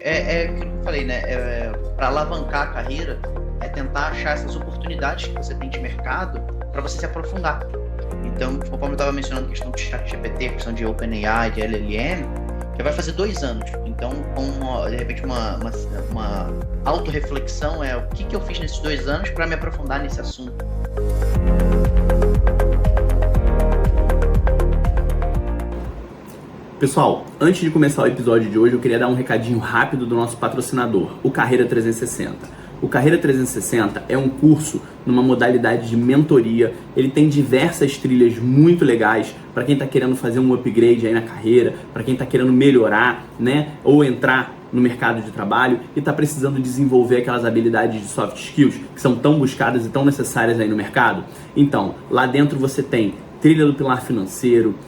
É aquilo que eu falei, né? Para alavancar a carreira, é tentar achar essas oportunidades que você tem de mercado para você se aprofundar. Então, conforme eu estava mencionando a questão de ChatGPT, a questão de OpenAI, de LLM, já vai fazer 2 anos. Então, de repente, uma autorreflexão é o que eu fiz nesses 2 anos para me aprofundar nesse assunto. Pessoal, antes de começar o episódio de hoje, eu queria dar um recadinho rápido do nosso patrocinador, o Carreira 360. O Carreira 360 é um curso numa modalidade de mentoria. Ele tem diversas trilhas muito legais para quem está querendo fazer um upgrade aí na carreira, para quem está querendo melhorar, né, ou entrar no mercado de trabalho e está precisando desenvolver aquelas habilidades de soft skills que são tão buscadas e tão necessárias aí no mercado. Então, lá dentro você tem trilha do pilar financeiro,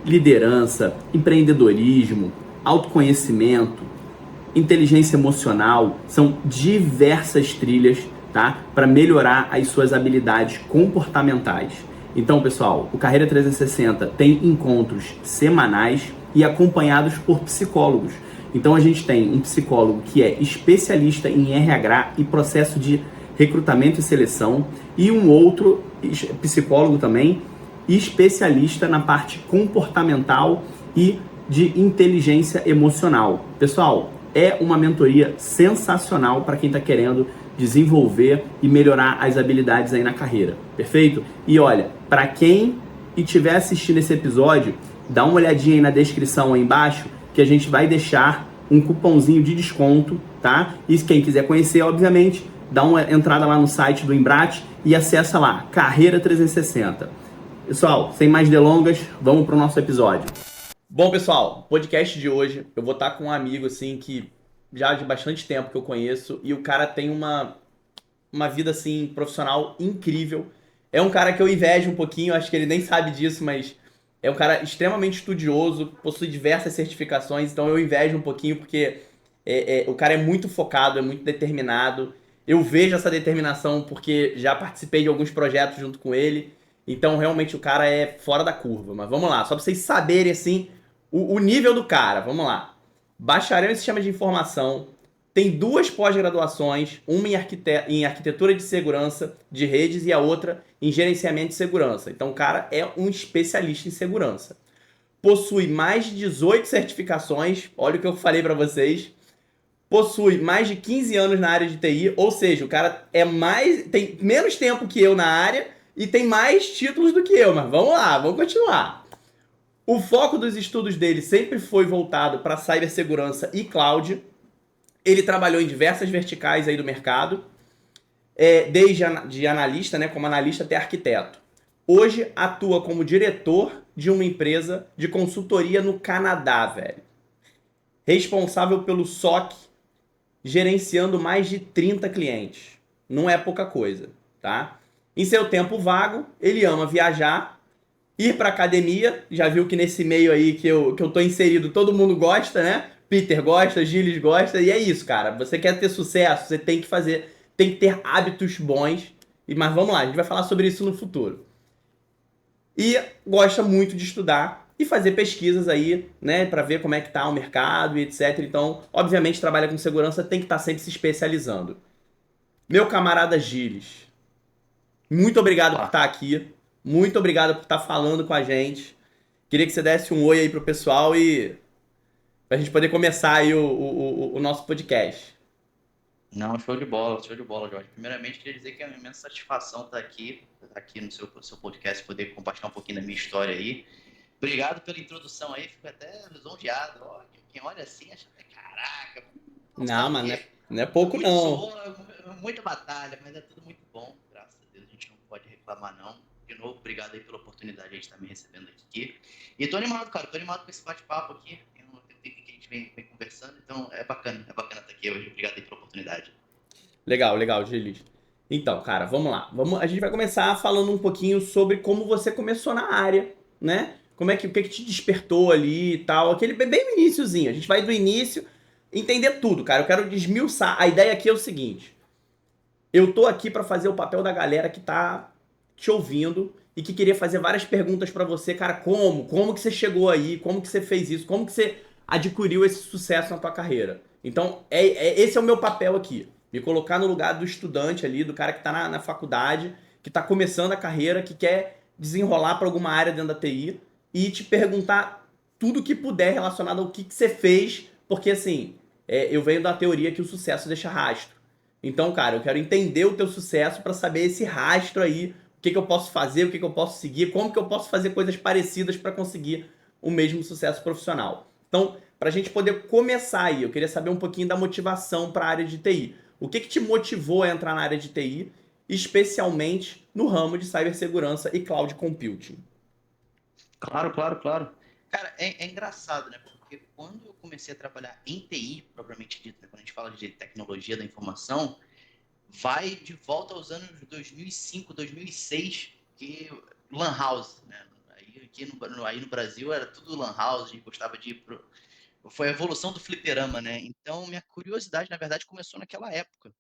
liderança, empreendedorismo, autoconhecimento, inteligência emocional. São diversas trilhas, tá? Para melhorar as suas habilidades comportamentais. Então, pessoal, o Carreira 360 tem encontros semanais e acompanhados por psicólogos. Então, a gente tem um psicólogo que é especialista em RH e processo de recrutamento e seleção e um outro psicólogo também especialista na parte comportamental e de inteligência emocional. Pessoal, é uma mentoria sensacional para quem está querendo desenvolver e melhorar as habilidades aí na carreira, perfeito? E olha, para quem estiver assistindo esse episódio, dá uma olhadinha aí na descrição aí embaixo que a gente vai deixar um cupomzinho de desconto, tá? E quem quiser conhecer, obviamente, dá uma entrada lá no site do Embrat e acessa lá, Carreira 360. Pessoal, sem mais delongas, vamos para o nosso episódio. Bom, pessoal, podcast de hoje, eu vou estar com um amigo, assim, que já de bastante tempo que eu conheço, e o cara tem uma vida, assim, profissional incrível. É um cara que eu invejo um pouquinho, acho que ele nem sabe disso, mas é um cara extremamente estudioso, possui diversas certificações, então eu invejo um pouquinho porque o cara é muito focado, é muito determinado. Eu vejo essa determinação porque já participei de alguns projetos junto com ele. Então, realmente, o cara é fora da curva. Mas vamos lá, só pra vocês saberem, assim, o nível do cara. Vamos lá. Bacharel em Sistema de Informação, tem 2 pós-graduações, uma em Arquitetura de Segurança de Redes e a outra em Gerenciamento de Segurança. Então, o cara é um especialista em segurança. Possui mais de 18 certificações, olha o que eu falei pra vocês. Possui mais de 15 anos na área de TI, ou seja, o cara tem menos tempo que eu na área e tem mais títulos do que eu, mas vamos lá, vamos continuar. O foco dos estudos dele sempre foi voltado para cibersegurança e cloud. Ele trabalhou em diversas verticais aí do mercado, desde de analista, né, como analista até arquiteto. Hoje atua como diretor de uma empresa de consultoria no Canadá, velho. Responsável pelo SOC, gerenciando mais de 30 clientes. Não é pouca coisa, tá? Em seu tempo vago, ele ama viajar, ir pra academia. Já viu que nesse meio aí que eu tô inserido, todo mundo gosta, né? Peter gosta, Gilles gosta, e é isso, cara. Você quer ter sucesso, você tem que ter hábitos bons. Mas vamos lá, a gente vai falar sobre isso no futuro. E gosta muito de estudar e fazer pesquisas aí, né, para ver como é que tá o mercado e etc. Então, obviamente, trabalha com segurança, tem que estar sempre se especializando. Meu camarada Gilles, muito obrigado por estar aqui. Muito obrigado por estar falando com a gente. Queria que você desse um oi aí pro pessoal e pra gente poder começar aí o nosso podcast. Não, show de bola, Jorge. Primeiramente, queria dizer que é uma imensa satisfação estar aqui no seu podcast, poder compartilhar um pouquinho da minha história aí. Obrigado pela introdução aí, fico até lisonjeado. Ó, quem olha assim acha, caraca, Não, sabe o mas quê? não é pouco Muito não. suor, muita batalha, mas é tudo muito bom, graças a Deus. A gente não pode reclamar, não. De novo, obrigado aí pela oportunidade de estar me recebendo aqui. E tô animado, cara, tô animado com esse bate-papo aqui. Tem um tempo que a gente vem conversando, então é bacana estar aqui hoje. Obrigado aí pela oportunidade. Legal, Gilles. Então, cara, vamos lá. A gente vai começar falando um pouquinho sobre como você começou na área, né? O que te despertou ali e tal. Aquele bem no iniciozinho. A gente vai do início entender tudo, cara. Eu quero desmiuçar. A ideia aqui é o seguinte. Eu tô aqui pra fazer o papel da galera que tá te ouvindo e que queria fazer várias perguntas pra você, cara, como que você chegou aí, como que você fez isso, como que você adquiriu esse sucesso na tua carreira. Então, esse é o meu papel aqui. Me colocar no lugar do estudante ali, do cara que está na faculdade, que está começando a carreira, que quer desenrolar para alguma área dentro da TI e te perguntar tudo que puder relacionado ao que você fez, porque assim, eu venho da teoria que o sucesso deixa rastro. Então, cara, eu quero entender o teu sucesso para saber esse rastro aí, o que eu posso fazer, o que eu posso seguir, como que eu posso fazer coisas parecidas para conseguir o mesmo sucesso profissional. Então, para a gente poder começar aí, eu queria saber um pouquinho da motivação para a área de TI. O que te motivou a entrar na área de TI, especialmente no ramo de cibersegurança e cloud computing? Claro, claro, claro. Cara, é engraçado, né? Porque quando eu comecei a trabalhar em TI, propriamente dito, né? Quando a gente fala de tecnologia da informação, vai de volta aos anos 2005, 2006, que Lan House, né? Aí, aí no Brasil era tudo Lan House, a gente gostava de ir pro... Foi a evolução do fliperama, né? Então, minha curiosidade, na verdade, começou naquela época.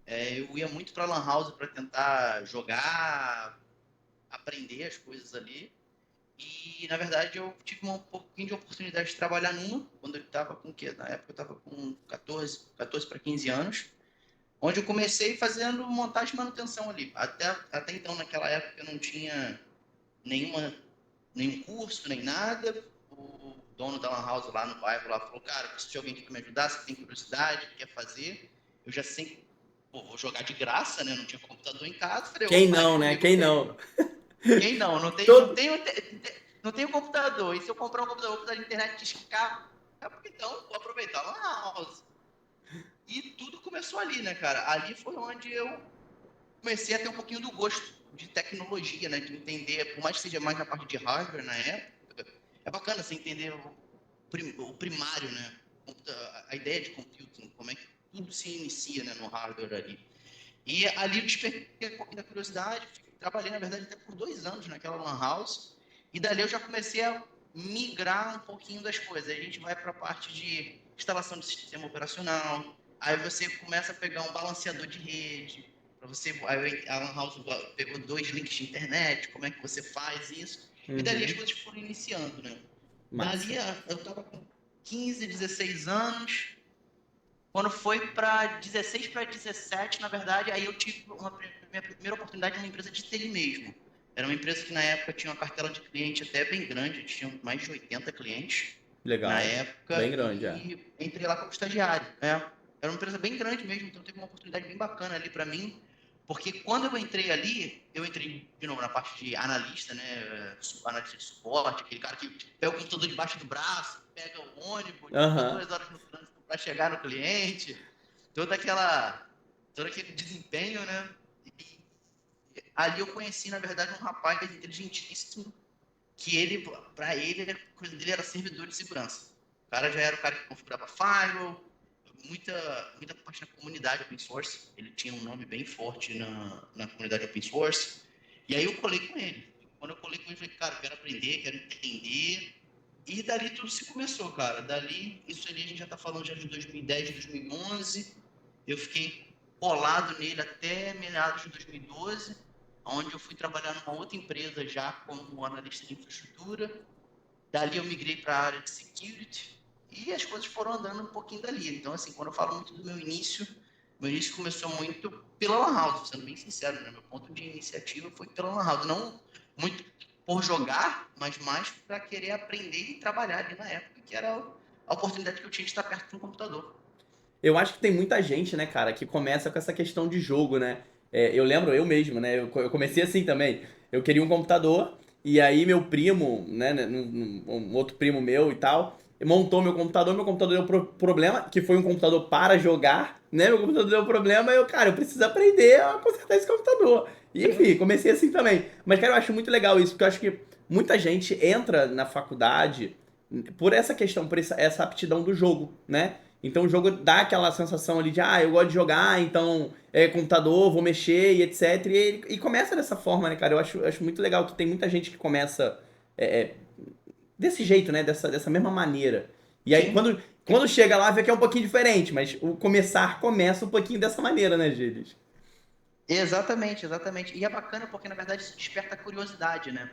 Eu ia muito para Lan House para tentar jogar, aprender as coisas ali. E, na verdade, eu tive um pouquinho de oportunidade de trabalhar numa, quando eu estava com o quê? Na época eu estava com 14 para 15 anos, onde eu comecei fazendo montagem e manutenção ali. Até então, naquela época, eu não tinha nenhuma, nenhum curso, nem nada. O dono da Lan House lá no bairro lá falou, cara, preciso de alguém aqui para me ajudar, você tem curiosidade, quer fazer? Eu já sei, pô, vou jogar de graça, né? Não tinha computador em casa. Falei, Quem opa, é não, né? comigo Quem mesmo. não? Quem não? Não tem, não Todo... tenho, não tenho computador. E se eu comprar um computador, vou precisar de internet de escapa. Então, vou aproveitar lá na house. E tudo começou ali, né, cara? Ali foi onde eu comecei a ter um pouquinho do gosto de tecnologia, né? De entender, por mais que seja mais na parte de hardware na época, é bacana você entender o primário, né? A ideia de computing, como é que tudo se inicia, né, no hardware ali. E ali eu despertei um pouquinho da curiosidade, trabalhei, na verdade, até por 2 anos naquela lan house, e dali eu já comecei a migrar um pouquinho das coisas. Aí a gente vai para a parte de instalação de sistema operacional, aí você começa a pegar um balanceador de rede, para você, aí a lan house pegou 2 links de internet, como é que você faz isso, e dali as Uhum. coisas foram iniciando, né? Dali Massa. eu estava com 15, 16 anos, quando foi para 16 para 17, na verdade, aí eu tive minha primeira oportunidade numa empresa de TI mesmo. Era uma empresa que na época tinha uma cartela de cliente até bem grande, tinha mais de 80 clientes na Legal. Bem época, grande, é. e entrei lá como estagiário. Era uma empresa bem grande mesmo, então teve uma oportunidade bem bacana ali para mim, porque quando eu entrei ali, eu entrei de novo na parte de analista, né, analista de suporte, aquele cara que pega o computador debaixo do braço, pega o ônibus, fica Aham. 2 horas no trânsito para chegar no cliente, todo aquele desempenho, né? E ali eu conheci, na verdade, um rapaz inteligentíssimo, que ele, para ele, a coisa dele era servidor de segurança. O cara já era o cara que configurava firewall, muita parte da comunidade open source. Ele tinha um nome bem forte na comunidade open source. E aí eu colei com ele. Quando eu colei com ele, eu falei, cara, eu quero aprender, quero entender. E dali tudo se começou, cara. Dali, isso ali a gente já tá falando já de 2010, 2011. Eu fiquei colado nele até meados de 2012, onde eu fui trabalhar numa outra empresa já como analista de infraestrutura. Dali eu migrei para a área de security e as coisas foram andando um pouquinho dali. Então, assim, quando eu falo muito do meu início começou muito pela Lan House, sendo bem sincero, né? Meu ponto de iniciativa foi pela Lan House. Não muito por jogar, mas mais para querer aprender e trabalhar ali na época, que era a oportunidade que eu tinha de estar perto de um computador. Eu acho que tem muita gente, né, cara, que começa com essa questão de jogo, né? Eu lembro eu mesmo, né? Eu comecei assim também. Eu queria um computador e aí meu primo, né, um outro primo meu e tal, montou meu computador. Meu computador deu problema, que foi um computador para jogar, né? Meu computador deu problema e eu, cara, eu preciso aprender a consertar esse computador. E enfim, comecei assim também. Mas, cara, eu acho muito legal isso, porque eu acho que muita gente entra na faculdade por essa questão, por essa aptidão do jogo, né? Então o jogo dá aquela sensação ali de, eu gosto de jogar, então computador, vou mexer e etc. E começa dessa forma, né, cara? Eu acho muito legal que tem muita gente que começa é, é, desse jeito, né? Dessa mesma maneira. E aí Sim, quando chega lá, vê que é um pouquinho diferente, mas o começar começa um pouquinho dessa maneira, né, Gilles? exatamente, exatamente. E é bacana porque, na verdade, isso desperta a curiosidade, né?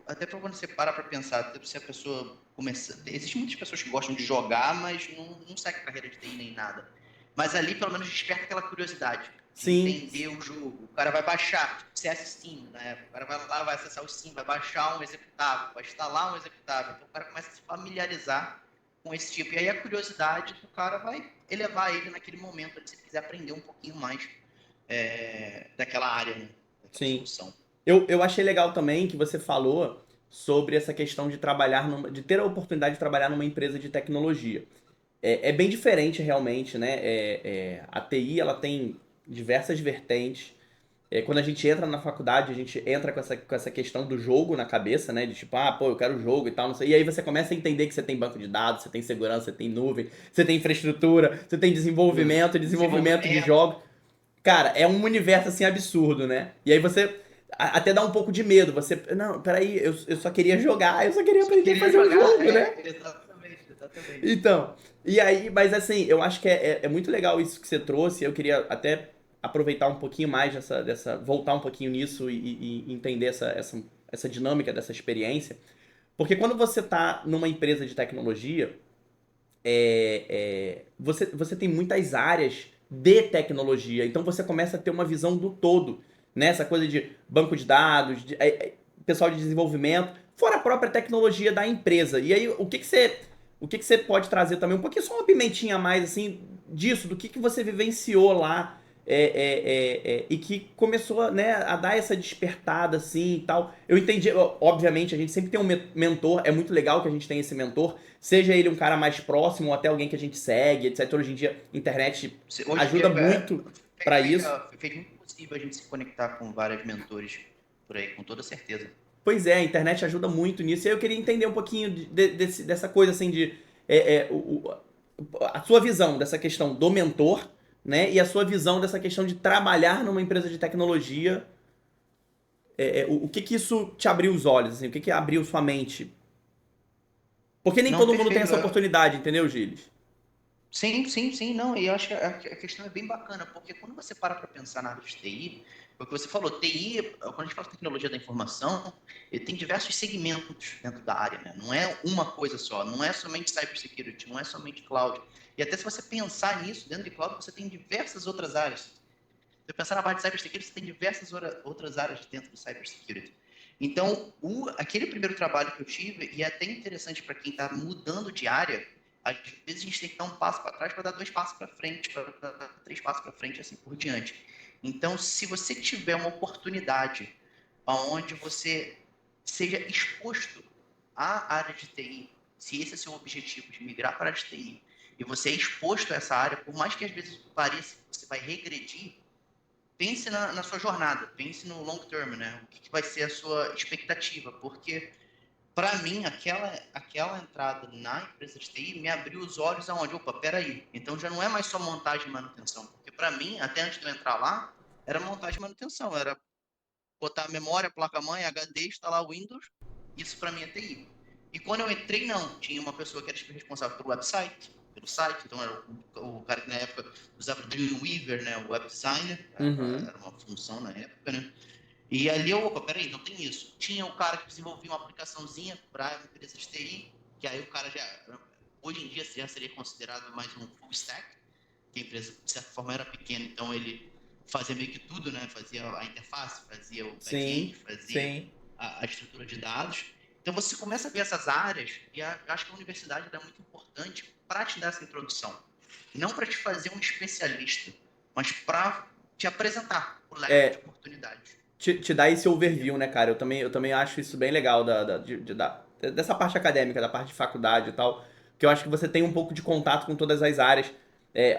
até para quando você para pensar, até se a pessoa começa. Existem muitas pessoas que gostam de jogar, mas não segue carreira de TI nem nada. Mas ali, pelo menos, desperta aquela curiosidade de Sim, entender o jogo. O cara vai baixar, tipo, CS Steam, né? O cara vai lá, vai acessar o Steam, vai baixar um executável, vai instalar um executável. Então o cara começa a se familiarizar com esse tipo. E aí a curiosidade do cara vai elevar ele naquele momento, se ele quiser aprender um pouquinho mais daquela área, né? Daquela sim. solução. Eu achei legal também que você falou sobre essa questão de trabalhar de ter a oportunidade de trabalhar numa empresa de tecnologia. É bem diferente realmente, né? A TI ela tem diversas vertentes. Quando a gente entra na faculdade, a gente entra com essa questão do jogo na cabeça, né? De tipo, pô, eu quero jogo e tal, não sei. E aí você começa a entender que você tem banco de dados, você tem segurança, você tem nuvem, você tem infraestrutura, você tem desenvolvimento de Desenvolvimento. jogos. Cara, é um universo assim absurdo, né? E aí você até dá um pouco de medo. Você, não, peraí, eu só queria jogar, eu só queria Só aprender a queria fazer um jogar, jogo, né? exatamente, exatamente. Então, e aí, mas assim, eu acho que é muito legal isso que você trouxe. Eu queria até aproveitar um pouquinho mais voltar um pouquinho nisso e entender essa dinâmica dessa experiência. Porque quando você está numa empresa de tecnologia, você tem muitas áreas de tecnologia. Então você começa a ter uma visão do todo. Né? Essa coisa de banco de dados, pessoal de desenvolvimento, fora a própria tecnologia da empresa. E aí, o que que você pode trazer também? Um pouquinho, só uma pimentinha a mais, assim, disso, do que você vivenciou lá e que começou, né, a dar essa despertada, assim, e tal. Eu entendi, obviamente, a gente sempre tem um mentor, é muito legal que a gente tenha esse mentor, seja ele um cara mais próximo ou até alguém que a gente segue, etc. Hoje em dia, a internet Hoje em dia ajuda muito para isso. fez muito possível a gente se conectar com vários mentores por aí, com toda certeza. Pois é, a internet ajuda muito nisso. E aí eu queria entender um pouquinho dessa coisa assim de a sua visão dessa questão do mentor, né? E a sua visão dessa questão de trabalhar numa empresa de tecnologia. O que que isso te abriu os olhos, assim? O que que abriu sua mente? Porque nem Não, todo mundo tem perfeito. essa oportunidade, entendeu, Gilles? Sim, sim, sim, não, e eu acho que a questão é bem bacana, porque quando você para pensar na área de TI, foi o que você falou, TI, quando a gente fala de tecnologia da informação, ele tem diversos segmentos dentro da área, né? Não é uma coisa só, não é somente cybersecurity, não é somente cloud. E até se você pensar nisso, dentro de cloud, você tem diversas outras áreas. Se você pensar na parte de cybersecurity, você tem diversas outras áreas dentro do cybersecurity. Então, aquele primeiro trabalho que eu tive, e é até interessante para quem está mudando de área, às vezes a gente tem que dar um passo para trás para dar dois passos para frente, para dar três passos para frente, assim por diante. Então, se você tiver uma oportunidade onde você seja exposto à área de TI, se esse é o seu objetivo de migrar para a área de TI, e você é exposto a essa área, por mais que às vezes pareça que você vai regredir, pense na sua jornada, pense no long term, né? O que vai ser a sua expectativa, porque para mim, aquela entrada na empresa de TI me abriu os olhos aonde, opa, peraí, então já não é mais só montagem e manutenção, porque para mim, até antes de eu entrar lá, era montagem e manutenção, era botar memória, placa-mãe, HD, instalar Windows, isso para mim é TI. E quando eu entrei, não, tinha uma pessoa que era responsável pelo website, pelo site, então era o cara que na época usava o Dreamweaver, né, o web designer, Uhum. era uma função na época, né, e ali eu, opa, peraí, não tem isso. Tinha o cara que desenvolvia uma aplicaçãozinha para a empresa de TI, que aí o cara já, hoje em dia já seria considerado mais um full stack, que a empresa de certa forma era pequena, então ele fazia meio que tudo, né? Fazia a interface, fazia o back-end, Sim, fazia sim. a estrutura de dados. Então você começa a ver essas áreas e eu acho que a universidade é muito importante para te dar essa introdução. Não para te fazer um especialista, mas para te apresentar o leque de É, oportunidades. te dá esse overview, né, cara? Eu também acho isso bem legal dessa parte acadêmica, da parte de faculdade e tal. Que eu acho que você tem um pouco de contato com todas as áreas.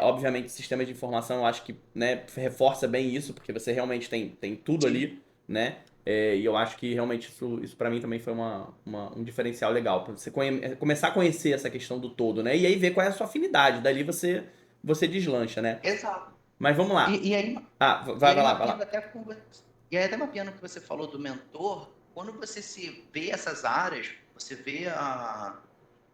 Obviamente, sistemas de informação, eu acho que, né, reforça bem isso, porque você realmente tem tudo Sim, ali, né? E eu acho que realmente isso para mim também foi um diferencial legal, pra você começar a conhecer essa questão do todo, né? E aí ver qual é a sua afinidade. Dali você deslancha, né? exato. Mas vamos lá. E, e aí, Ah, e vai aí lá, vai mapeando lá. até com, e aí até mapeando o que você falou do mentor, quando você se vê essas áreas, você vê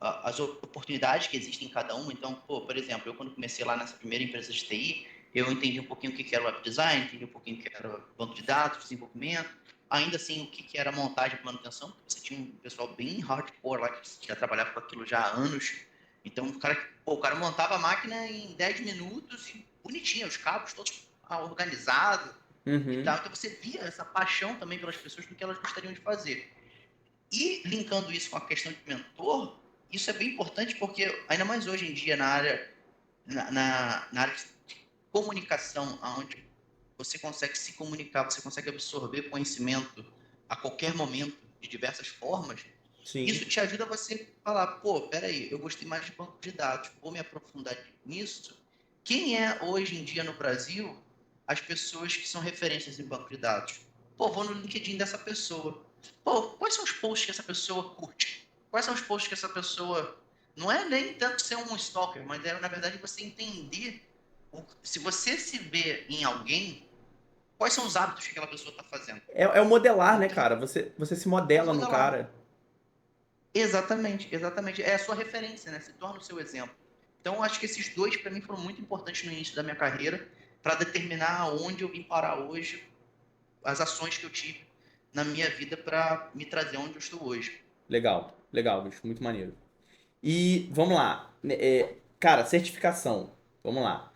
as oportunidades que existem em cada uma. Então, pô, por exemplo, eu quando comecei lá nessa primeira empresa de TI, eu entendi um pouquinho o que era web design, entendi um pouquinho o que era banco de dados, desenvolvimento. ainda assim o que era montagem e manutenção. Você tinha um pessoal bem hardcore lá que já trabalhava com aquilo já há anos. Então o cara montava a máquina em 10 minutos e bonitinho, os cabos todos organizados e Uhum. tal. Então você via essa paixão também pelas pessoas do que elas gostariam de fazer. E linkando isso com a questão de mentor, isso é bem importante porque ainda mais hoje em dia na área de comunicação, onde você consegue se comunicar, você consegue absorver conhecimento a qualquer momento, de diversas formas, Sim. isso te ajuda a você falar, pô, peraí, eu gostei mais de banco de dados, vou me aprofundar nisso. Quem é, hoje em dia, no Brasil, as pessoas que são referências em banco de dados? Pô, vou no LinkedIn dessa pessoa. Pô, quais são os posts que essa pessoa curte? Quais são os posts que essa pessoa... Não é nem tanto ser um stalker, mas é, na verdade, você entender... Se você se vê em alguém, quais são os hábitos que aquela pessoa está fazendo. É o modelar, né, Então, cara? Você se é modela no modelar. cara. Exatamente, exatamente. É a sua referência, né? Se torna o seu exemplo. Então, eu acho que esses dois, para mim, foram muito importantes no início da minha carreira, para determinar onde eu vim parar hoje, as ações que eu tive na minha vida para me trazer onde eu estou hoje. Legal, legal, bicho, muito maneiro. E vamos lá. Cara, certificação. Vamos lá.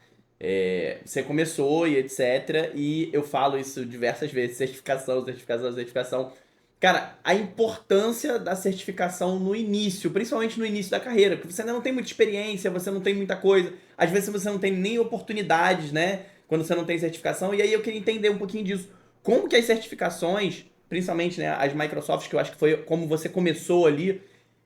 Você começou e etc. E eu falo isso diversas vezes: certificação, certificação, certificação. Cara, a importância da certificação no início, principalmente no início da carreira, porque você ainda não tem muita experiência, você não tem muita coisa, às vezes você não tem nem oportunidades, né? Quando você não tem certificação. E aí eu queria entender um pouquinho disso. Como que as certificações, principalmente né, as Microsoft, que eu acho que foi como você começou ali,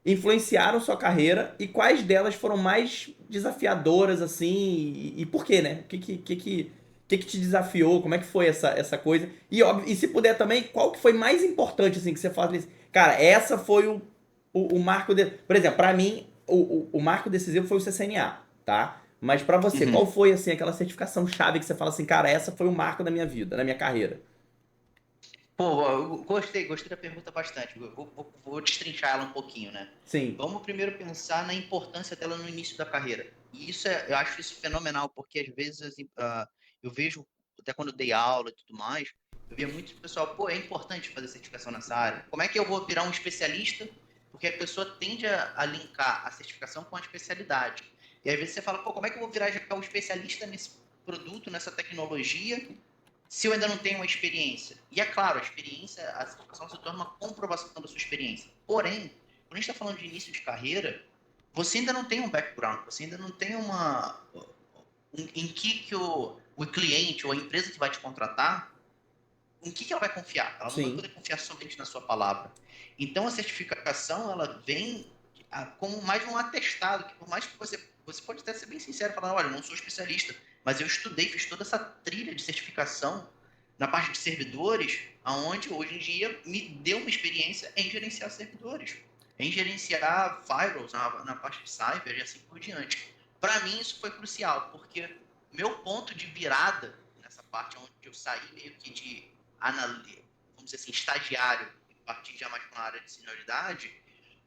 influenciaram sua carreira e quais delas foram mais desafiadoras, assim, e por quê, né? O que te desafiou? Como é que foi essa coisa? E, óbvio, e se puder também, qual que foi mais importante, assim, que você fala assim, cara, essa foi o marco... Por exemplo, pra mim, o marco decisivo foi o CCNA, tá? Mas pra você, qual Uhum. foi, assim, aquela certificação chave que você fala assim, cara, essa foi o marco da minha vida, da minha carreira? Pô, eu gostei da pergunta bastante. Vou destrinchar ela um pouquinho, né? Sim. Vamos primeiro pensar na importância dela no início da carreira. E isso eu acho isso fenomenal, porque às vezes eu vejo, até quando eu dei aula e tudo mais, eu via muito pessoal, pô, é importante fazer certificação nessa área. Como é que eu vou virar um especialista? Porque a pessoa tende a linkar a certificação com a especialidade. E às vezes você fala, pô, como é que eu vou virar já um especialista nesse produto, nessa tecnologia, se eu ainda não tenho uma experiência? E é claro, a experiência, a certificação se torna uma comprovação da sua experiência. Porém, quando a gente está falando de início de carreira, você ainda não tem um background, você ainda não tem em que o cliente ou a empresa que vai te contratar, em que ela vai confiar? Ela não vai Sim. poder confiar somente na sua palavra. Então, a certificação, ela vem como mais um atestado, que por mais que você pode até ser bem sincero, falar, olha, eu não sou especialista, mas eu estudei, fiz toda essa trilha de certificação na parte de servidores, aonde hoje em dia me deu uma experiência em gerenciar servidores, em gerenciar firewalls na parte de cyber e assim por diante. Para mim, isso foi crucial, porque meu ponto de virada nessa parte onde eu saí meio que de vamos dizer assim, estagiário, e partir já mais para uma área de senioridade,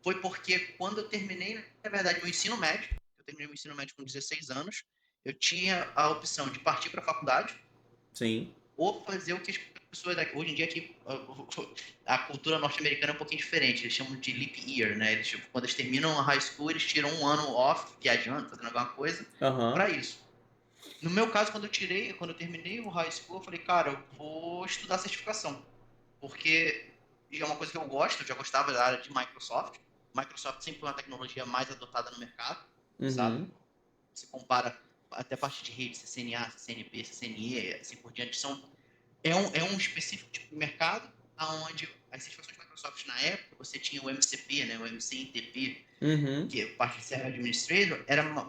foi porque quando eu terminei, na verdade, meu ensino médio, eu terminei o ensino médio com 16 anos, eu tinha a opção de partir para a faculdade Sim. ou fazer o que as pessoas hoje em dia aqui a cultura norte-americana é um pouquinho diferente, eles chamam de leap year, né? Eles, tipo, quando eles terminam a high school, eles tiram um ano off, viajando, fazendo alguma coisa Aham. para isso. No meu caso, quando eu terminei o high school, eu falei, cara, eu vou estudar certificação, porque é uma coisa que eu gosto, eu já gostava da área de Microsoft. Microsoft sempre foi uma tecnologia mais adotada no mercado, sabe? Uhum. Você compara até a parte de rede, CCNA, CCNP, CCNE, assim por diante, é um específico tipo de mercado, onde as certificações de Microsoft na época, você tinha o MCP, né, o MCNTP, Uhum. que é parte de Server Administrator,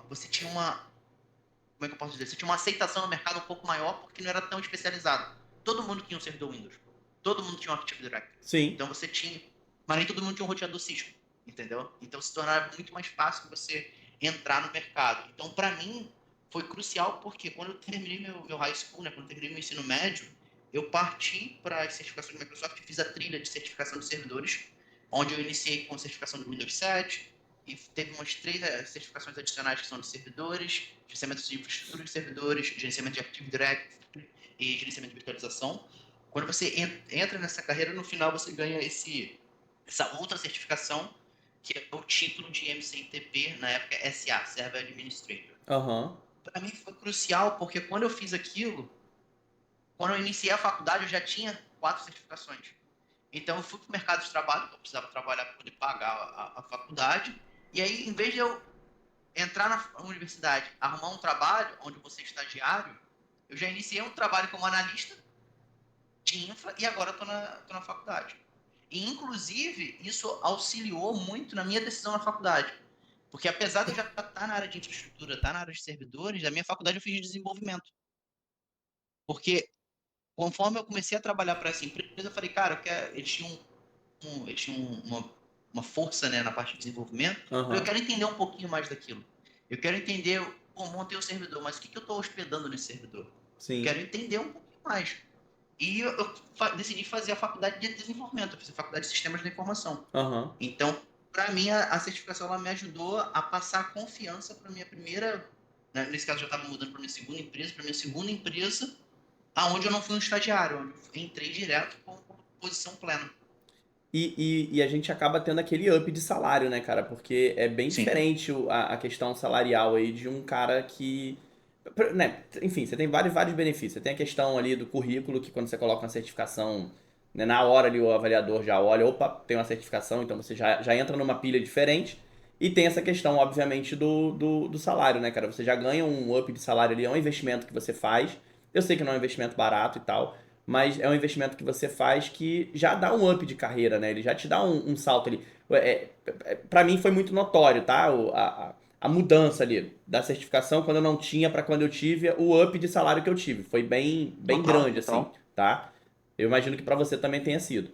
você tinha como é que eu posso dizer? Você tinha uma aceitação no mercado um pouco maior porque não era tão especializado. Todo mundo tinha um servidor Windows. Todo mundo tinha um Active Directory. Sim. Então você tinha... Mas nem todo mundo tinha um roteador Cisco, entendeu? Então se tornava muito mais fácil você entrar no mercado. Então, para mim, foi crucial porque quando eu terminei meu high school, né, quando eu terminei meu ensino médio, eu parti para as certificações da Microsoft e fiz a trilha de certificação de servidores, onde eu iniciei com a certificação do Windows 7, e teve umas 3 certificações adicionais que são de servidores, gerenciamento de infraestrutura de servidores, gerenciamento de Active Directory e gerenciamento de virtualização. Quando você entra nessa carreira, no final você ganha essa outra certificação, que é o título de MCITP, na época SA, Server Administrator. Aham. Para mim foi crucial, porque quando eu fiz aquilo, quando eu iniciei a faculdade, eu já tinha 4 certificações. Então eu fui para o mercado de trabalho, eu precisava trabalhar para poder pagar a faculdade. E aí, em vez de eu entrar na universidade, arrumar um trabalho onde eu vou ser estagiário, eu já iniciei um trabalho como analista de infra e agora tô na faculdade. E, inclusive, isso auxiliou muito na minha decisão na faculdade. Porque apesar de eu já estar na área de infraestrutura, estar na área de servidores, na minha faculdade eu fiz de desenvolvimento. Porque conforme eu comecei a trabalhar para essa empresa, eu falei, cara, eles tinham uma força, né, na parte de desenvolvimento. Eu Aham. quero entender um pouquinho mais daquilo. Eu quero entender como montei o servidor, mas o que, que eu estou hospedando nesse servidor? Eu Sim. quero entender um pouquinho mais. E eu decidi fazer a faculdade de desenvolvimento, eu fiz a faculdade de sistemas da informação. Aham. Então, para mim, a certificação ela me ajudou a passar confiança para minha primeira, né, nesse caso eu já estava mudando para minha segunda empresa, aonde eu não fui um estagiário, onde eu entrei direto com posição plena. E a gente acaba tendo aquele up de salário, né, cara? Porque é bem Sim, diferente a questão salarial aí de um cara que. Né, enfim, você tem vários benefícios. Você tem a questão ali do currículo, que quando você coloca uma certificação, né, na hora ali o avaliador já olha, opa, tem uma certificação, então você já entra numa pilha diferente. E tem essa questão, obviamente, do salário, né, cara? Você já ganha um up de salário ali, é um investimento que você faz. Eu sei que não é um investimento barato e tal, mas é um investimento que você faz que já dá um up de carreira, né? Ele já te dá um salto ali. Para mim foi muito notório, tá? A mudança ali da certificação quando eu não tinha para quando eu tive, o up de salário que eu tive. Foi bem total, grande, assim, total. tá? Eu imagino que para você também tenha sido.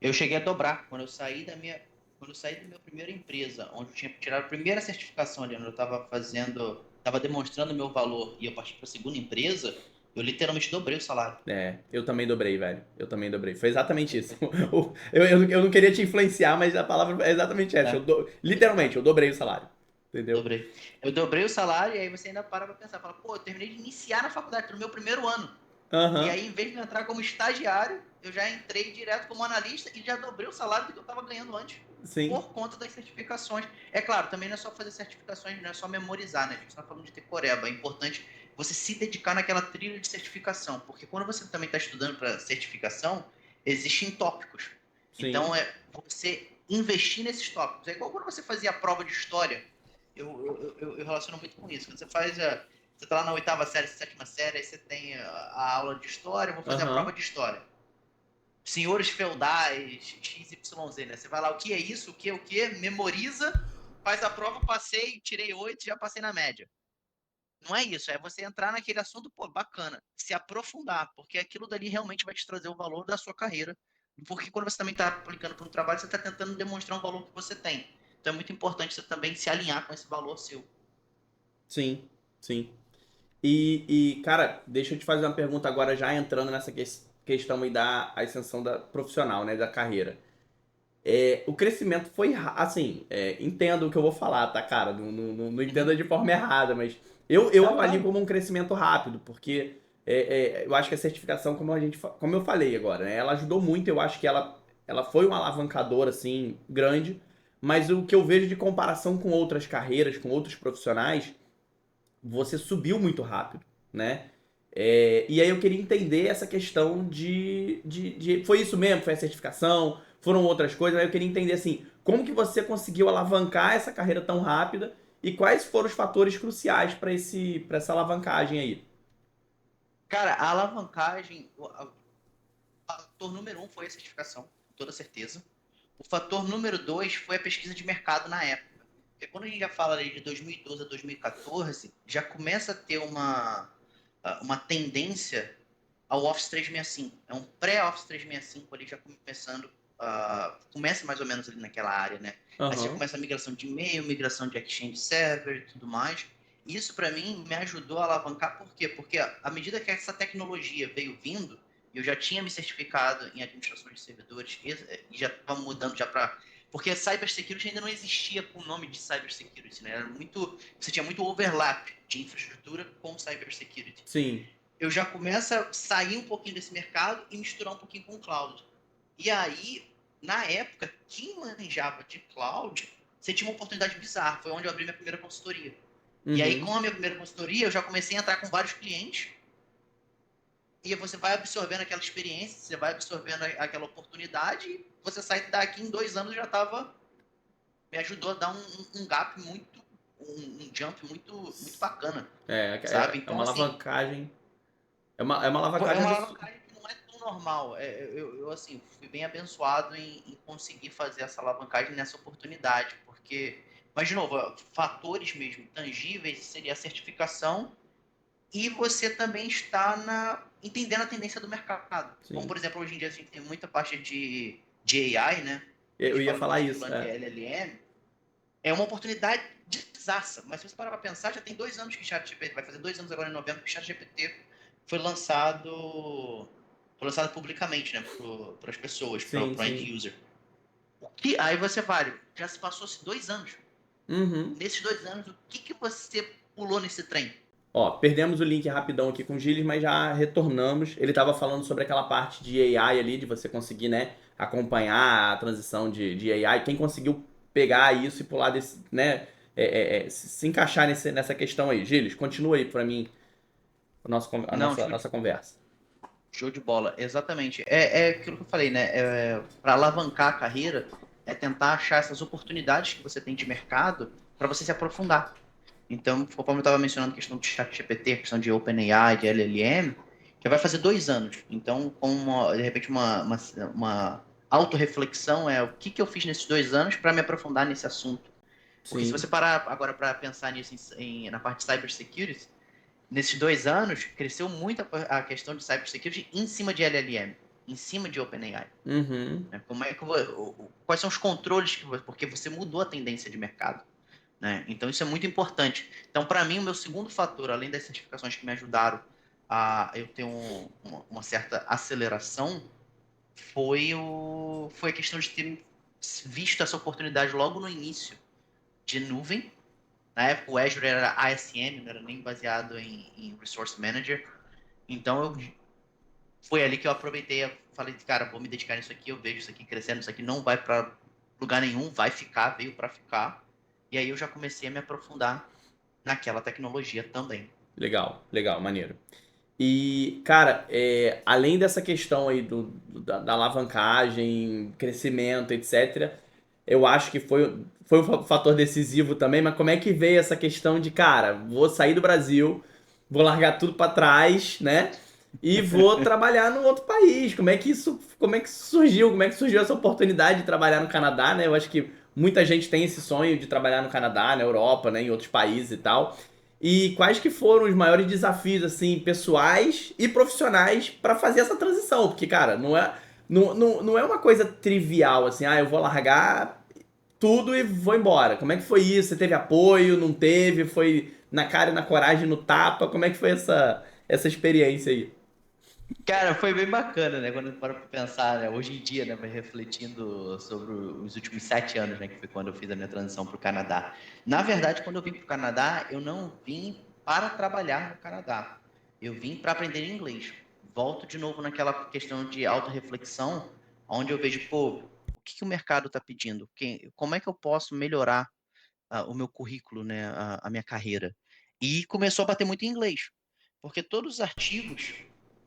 Eu cheguei a dobrar quando eu saí da minha primeira empresa, onde eu tinha tirado a primeira certificação ali, onde eu estava demonstrando o meu valor e eu parti para a segunda empresa, eu literalmente dobrei o salário. É, eu também dobrei, velho. Eu também dobrei. Foi exatamente isso. Eu não queria te influenciar, mas a palavra é exatamente essa. É, Literalmente, eu dobrei o salário. Entendeu? dobrei. Eu dobrei o salário e aí você ainda para pensar, fala, pô, eu terminei de iniciar na faculdade, tô no meu primeiro ano. E Aham, aí, em vez de eu entrar como estagiário, eu já entrei direto como analista e já dobrei o salário do que eu estava ganhando antes, sim. por conta das certificações. É claro, também não é só fazer certificações, não é só memorizar, né? A gente está falando de decoreba. É importante você se dedicar naquela trilha de certificação, porque quando você também está estudando para certificação, existem tópicos. Sim. Então, é você investir nesses tópicos. É igual quando você fazia a prova de história. Eu relaciono muito com isso. Quando você faz a, você está lá na oitava série, sétima série, aí você tem a aula de história, eu vou fazer a prova Aham. de história. Senhores feudais, XYZ, né? Você vai lá, o que é isso, o que, memoriza, faz a prova, passei, tirei 8, já passei na média. Não é isso, é você entrar naquele assunto, pô, bacana, se aprofundar, porque aquilo dali realmente vai te trazer o valor da sua carreira. Porque quando você também está aplicando para um trabalho, você está tentando demonstrar um valor que você tem. Então é muito importante você também se alinhar com esse valor seu. Sim. Sim. Cara, deixa eu te fazer uma pergunta agora, já entrando nessa questão aí da ascensão da profissional, né, da carreira. O crescimento foi, assim, entendo o que eu vou falar, tá, cara? Não Uhum. entenda de forma errada, mas eu Não, avalio claro. como um crescimento rápido, porque eu acho que a certificação, como eu falei agora, né, ela ajudou muito, eu acho que ela foi um alavancador, assim, grande, mas o que eu vejo de comparação com outras carreiras, com outros profissionais, você subiu muito rápido, né? E aí eu queria entender essa questão foi isso mesmo? Foi a certificação? Foram outras coisas? Aí eu queria entender, assim, como que você conseguiu alavancar essa carreira tão rápida e quais foram os fatores cruciais para essa alavancagem aí? Cara, a alavancagem, fator número um foi a certificação, com toda certeza. O fator número dois foi a pesquisa de mercado na época. Porque quando a gente já fala ali de 2012 a 2014, já começa a ter uma tendência ao Office 365. É um pré-Office 365 ali já começando, começa mais ou menos ali naquela área, né? Aí você já Aham, começa a migração de e-mail, migração de Exchange Server e tudo mais. Isso para mim me ajudou a alavancar, por quê? Porque à medida que essa tecnologia veio vindo, eu já tinha me certificado em administração de servidores e já estava mudando já para. Porque a cybersecurity ainda não existia com o nome de cybersecurity, né? Você tinha muito overlap de infraestrutura com cybersecurity. sim. eu já começo a sair um pouquinho desse mercado e misturar um pouquinho com o cloud. E aí, na época, quem manjava de cloud, você tinha uma oportunidade bizarra. Foi onde eu abri minha primeira consultoria. E aí, com Uhum. a minha primeira consultoria, eu já comecei a entrar com vários clientes. E você vai absorvendo aquela experiência, você vai absorvendo aquela oportunidade. E você sai daqui em 2 anos já estava. Me ajudou a dar um gap muito. Um jump muito bacana, sabe? É Então, uma assim, alavancagem. É uma é alavancagem uma absurda. alavancagem que não é tão normal. Eu, assim, fui bem abençoado em conseguir fazer essa alavancagem nessa oportunidade, porque, mas, de novo, fatores mesmo tangíveis seria a certificação e você também está entendendo a tendência do mercado. Como, Sim. por exemplo, hoje em dia a gente tem muita parte de AI, né? A Eu gente ia fala do falar deep isso. learning, que é LLM, é uma oportunidade desaça. Mas se você parar para pensar, já tem 2 anos que ChatGPT, vai fazer 2 anos agora em novembro que ChatGPT foi lançado publicamente, né, para as pessoas, para Sim, o sim. end user. Que aí você vale, já se passou-se 2 anos. Uhum. Nesses 2 anos, o que você pulou nesse trem? Ó, perdemos o link rapidão aqui com o Gilles, mas já retornamos. Ele estava falando sobre aquela parte de AI ali, de você conseguir, né, acompanhar a transição de AI. Quem conseguiu pegar isso e pular desse, né, se encaixar nessa questão aí. Gilles, continua aí para mim a Não, nossa conversa. show de bola, exatamente. É aquilo que eu falei, né? Para alavancar a carreira, é tentar achar essas oportunidades que você tem de mercado para você se aprofundar. Então, conforme eu estava mencionando a questão de ChatGPT, a questão de OpenAI, de LLM, já vai fazer 2 anos. Então, de repente, uma autorreflexão é o que eu fiz nesses 2 anos para me aprofundar nesse assunto. Porque se você Sim. parar agora para pensar nisso na parte de cybersecurity, nesses 2 anos, cresceu muito a questão de cybersecurity em cima de LLM, em cima de OpenAI. Uhum. Né? Como é que quais são os controles porque você mudou a tendência de mercado, né? Então isso é muito importante. Então para mim o meu segundo fator, além das certificações que me ajudaram a eu ter uma certa aceleração, foi a questão de ter visto essa oportunidade logo no início de nuvem. Na época o Azure era ASM, não era nem baseado em Resource Manager. Então foi ali que eu aproveitei, falei, cara, vou me dedicar nisso aqui, eu vejo isso aqui crescendo, isso aqui não vai para lugar nenhum, vai ficar, veio para ficar. E aí eu já comecei a me aprofundar naquela tecnologia também. Legal, legal, maneiro. E, cara, além dessa questão aí da alavancagem, crescimento, etc., eu acho que foi um fator decisivo também, mas como é que veio essa questão de, cara, vou sair do Brasil, vou largar tudo pra trás, né? E vou trabalhar no outro país. Como é que isso surgiu? Como é que surgiu essa oportunidade de trabalhar no Canadá, né? Eu acho que muita gente tem esse sonho de trabalhar no Canadá, na Europa, né, em outros países e tal. E quais que foram os maiores desafios, assim, pessoais e profissionais para fazer essa transição? Porque, cara, não é uma coisa trivial, assim, eu vou largar tudo e vou embora. Como é que foi isso? Você teve apoio? Não teve? Foi na cara e na coragem, no tapa? Como é que foi essa experiência aí? Cara, foi bem bacana, né? Quando eu paro pra pensar, né? Hoje em dia, né? Refletindo sobre os últimos 7 anos, né? Que foi quando eu fiz a minha transição para o Canadá. Na verdade, quando eu vim para o Canadá, eu não vim para trabalhar no Canadá. Eu vim para aprender inglês. Volto de novo naquela questão de autorreflexão, onde eu vejo, pô, o que o mercado está pedindo? Como é que eu posso melhorar o meu currículo, né? A minha carreira? E começou a bater muito em inglês. Porque todos os artigos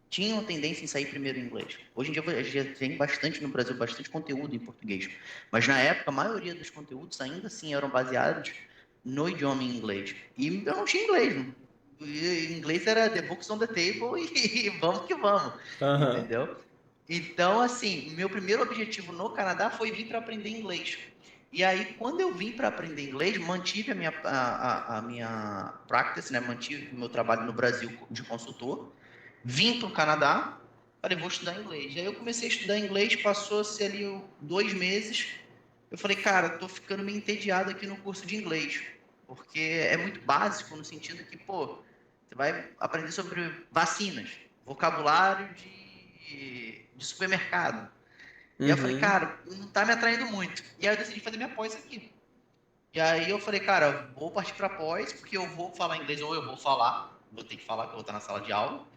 tinham tendência em sair primeiro em inglês. Hoje em dia já tem bastante no Brasil, bastante conteúdo em português. Mas na época, a maioria dos conteúdos ainda assim eram baseados no idioma em inglês. E eu não tinha inglês. Não. Inglês era the books on the table e vamos que vamos. Aham. Entendeu? Então, assim, meu primeiro objetivo no Canadá foi vir para aprender inglês. E aí, quando eu vim para aprender inglês, mantive a minha practice, né? Mantive o meu trabalho no Brasil de consultor. Vim para o Canadá, falei, vou estudar inglês. Aí eu comecei a estudar inglês, passou-se ali 2 meses. Eu falei, cara, tô ficando meio entediado aqui no curso de inglês, porque é muito básico no sentido que, pô, você vai aprender sobre vacinas, vocabulário de supermercado. E aí eu falei, Uhum. cara, não tá me atraindo muito. E aí eu decidi fazer minha pós aqui. E aí eu falei, cara, vou partir para pós, porque eu vou falar inglês ou eu vou ter que falar que eu vou estar na sala de aula.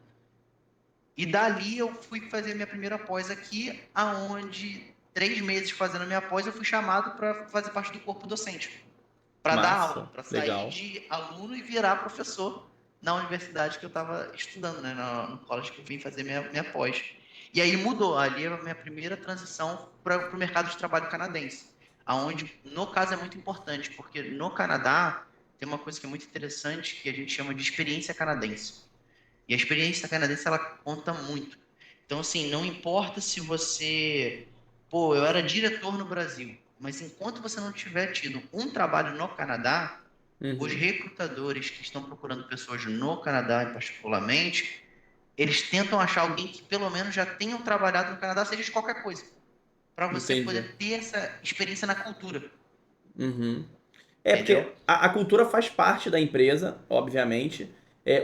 E dali eu fui fazer minha primeira pós aqui, aonde 3 meses fazendo a minha pós eu fui chamado para fazer parte do corpo docente, para dar aula, Massa, para sair legal. de aluno e virar professor na universidade que eu estava estudando, né, no college que eu vim fazer minha pós. E aí mudou, ali é a minha primeira transição para o mercado de trabalho canadense, aonde no caso é muito importante, porque no Canadá tem uma coisa que é muito interessante que a gente chama de experiência canadense. E a experiência canadense, ela conta muito. Então, assim, não importa se você... Pô, eu era diretor no Brasil, mas enquanto você não tiver tido um trabalho no Canadá, os Uhum. recrutadores que estão procurando pessoas no Canadá, particularmente, eles tentam achar alguém que pelo menos já tenha trabalhado no Canadá, seja de qualquer coisa, para você Entendi. poder ter essa experiência na cultura, Uhum. É, entendeu? porque a cultura faz parte da empresa, obviamente.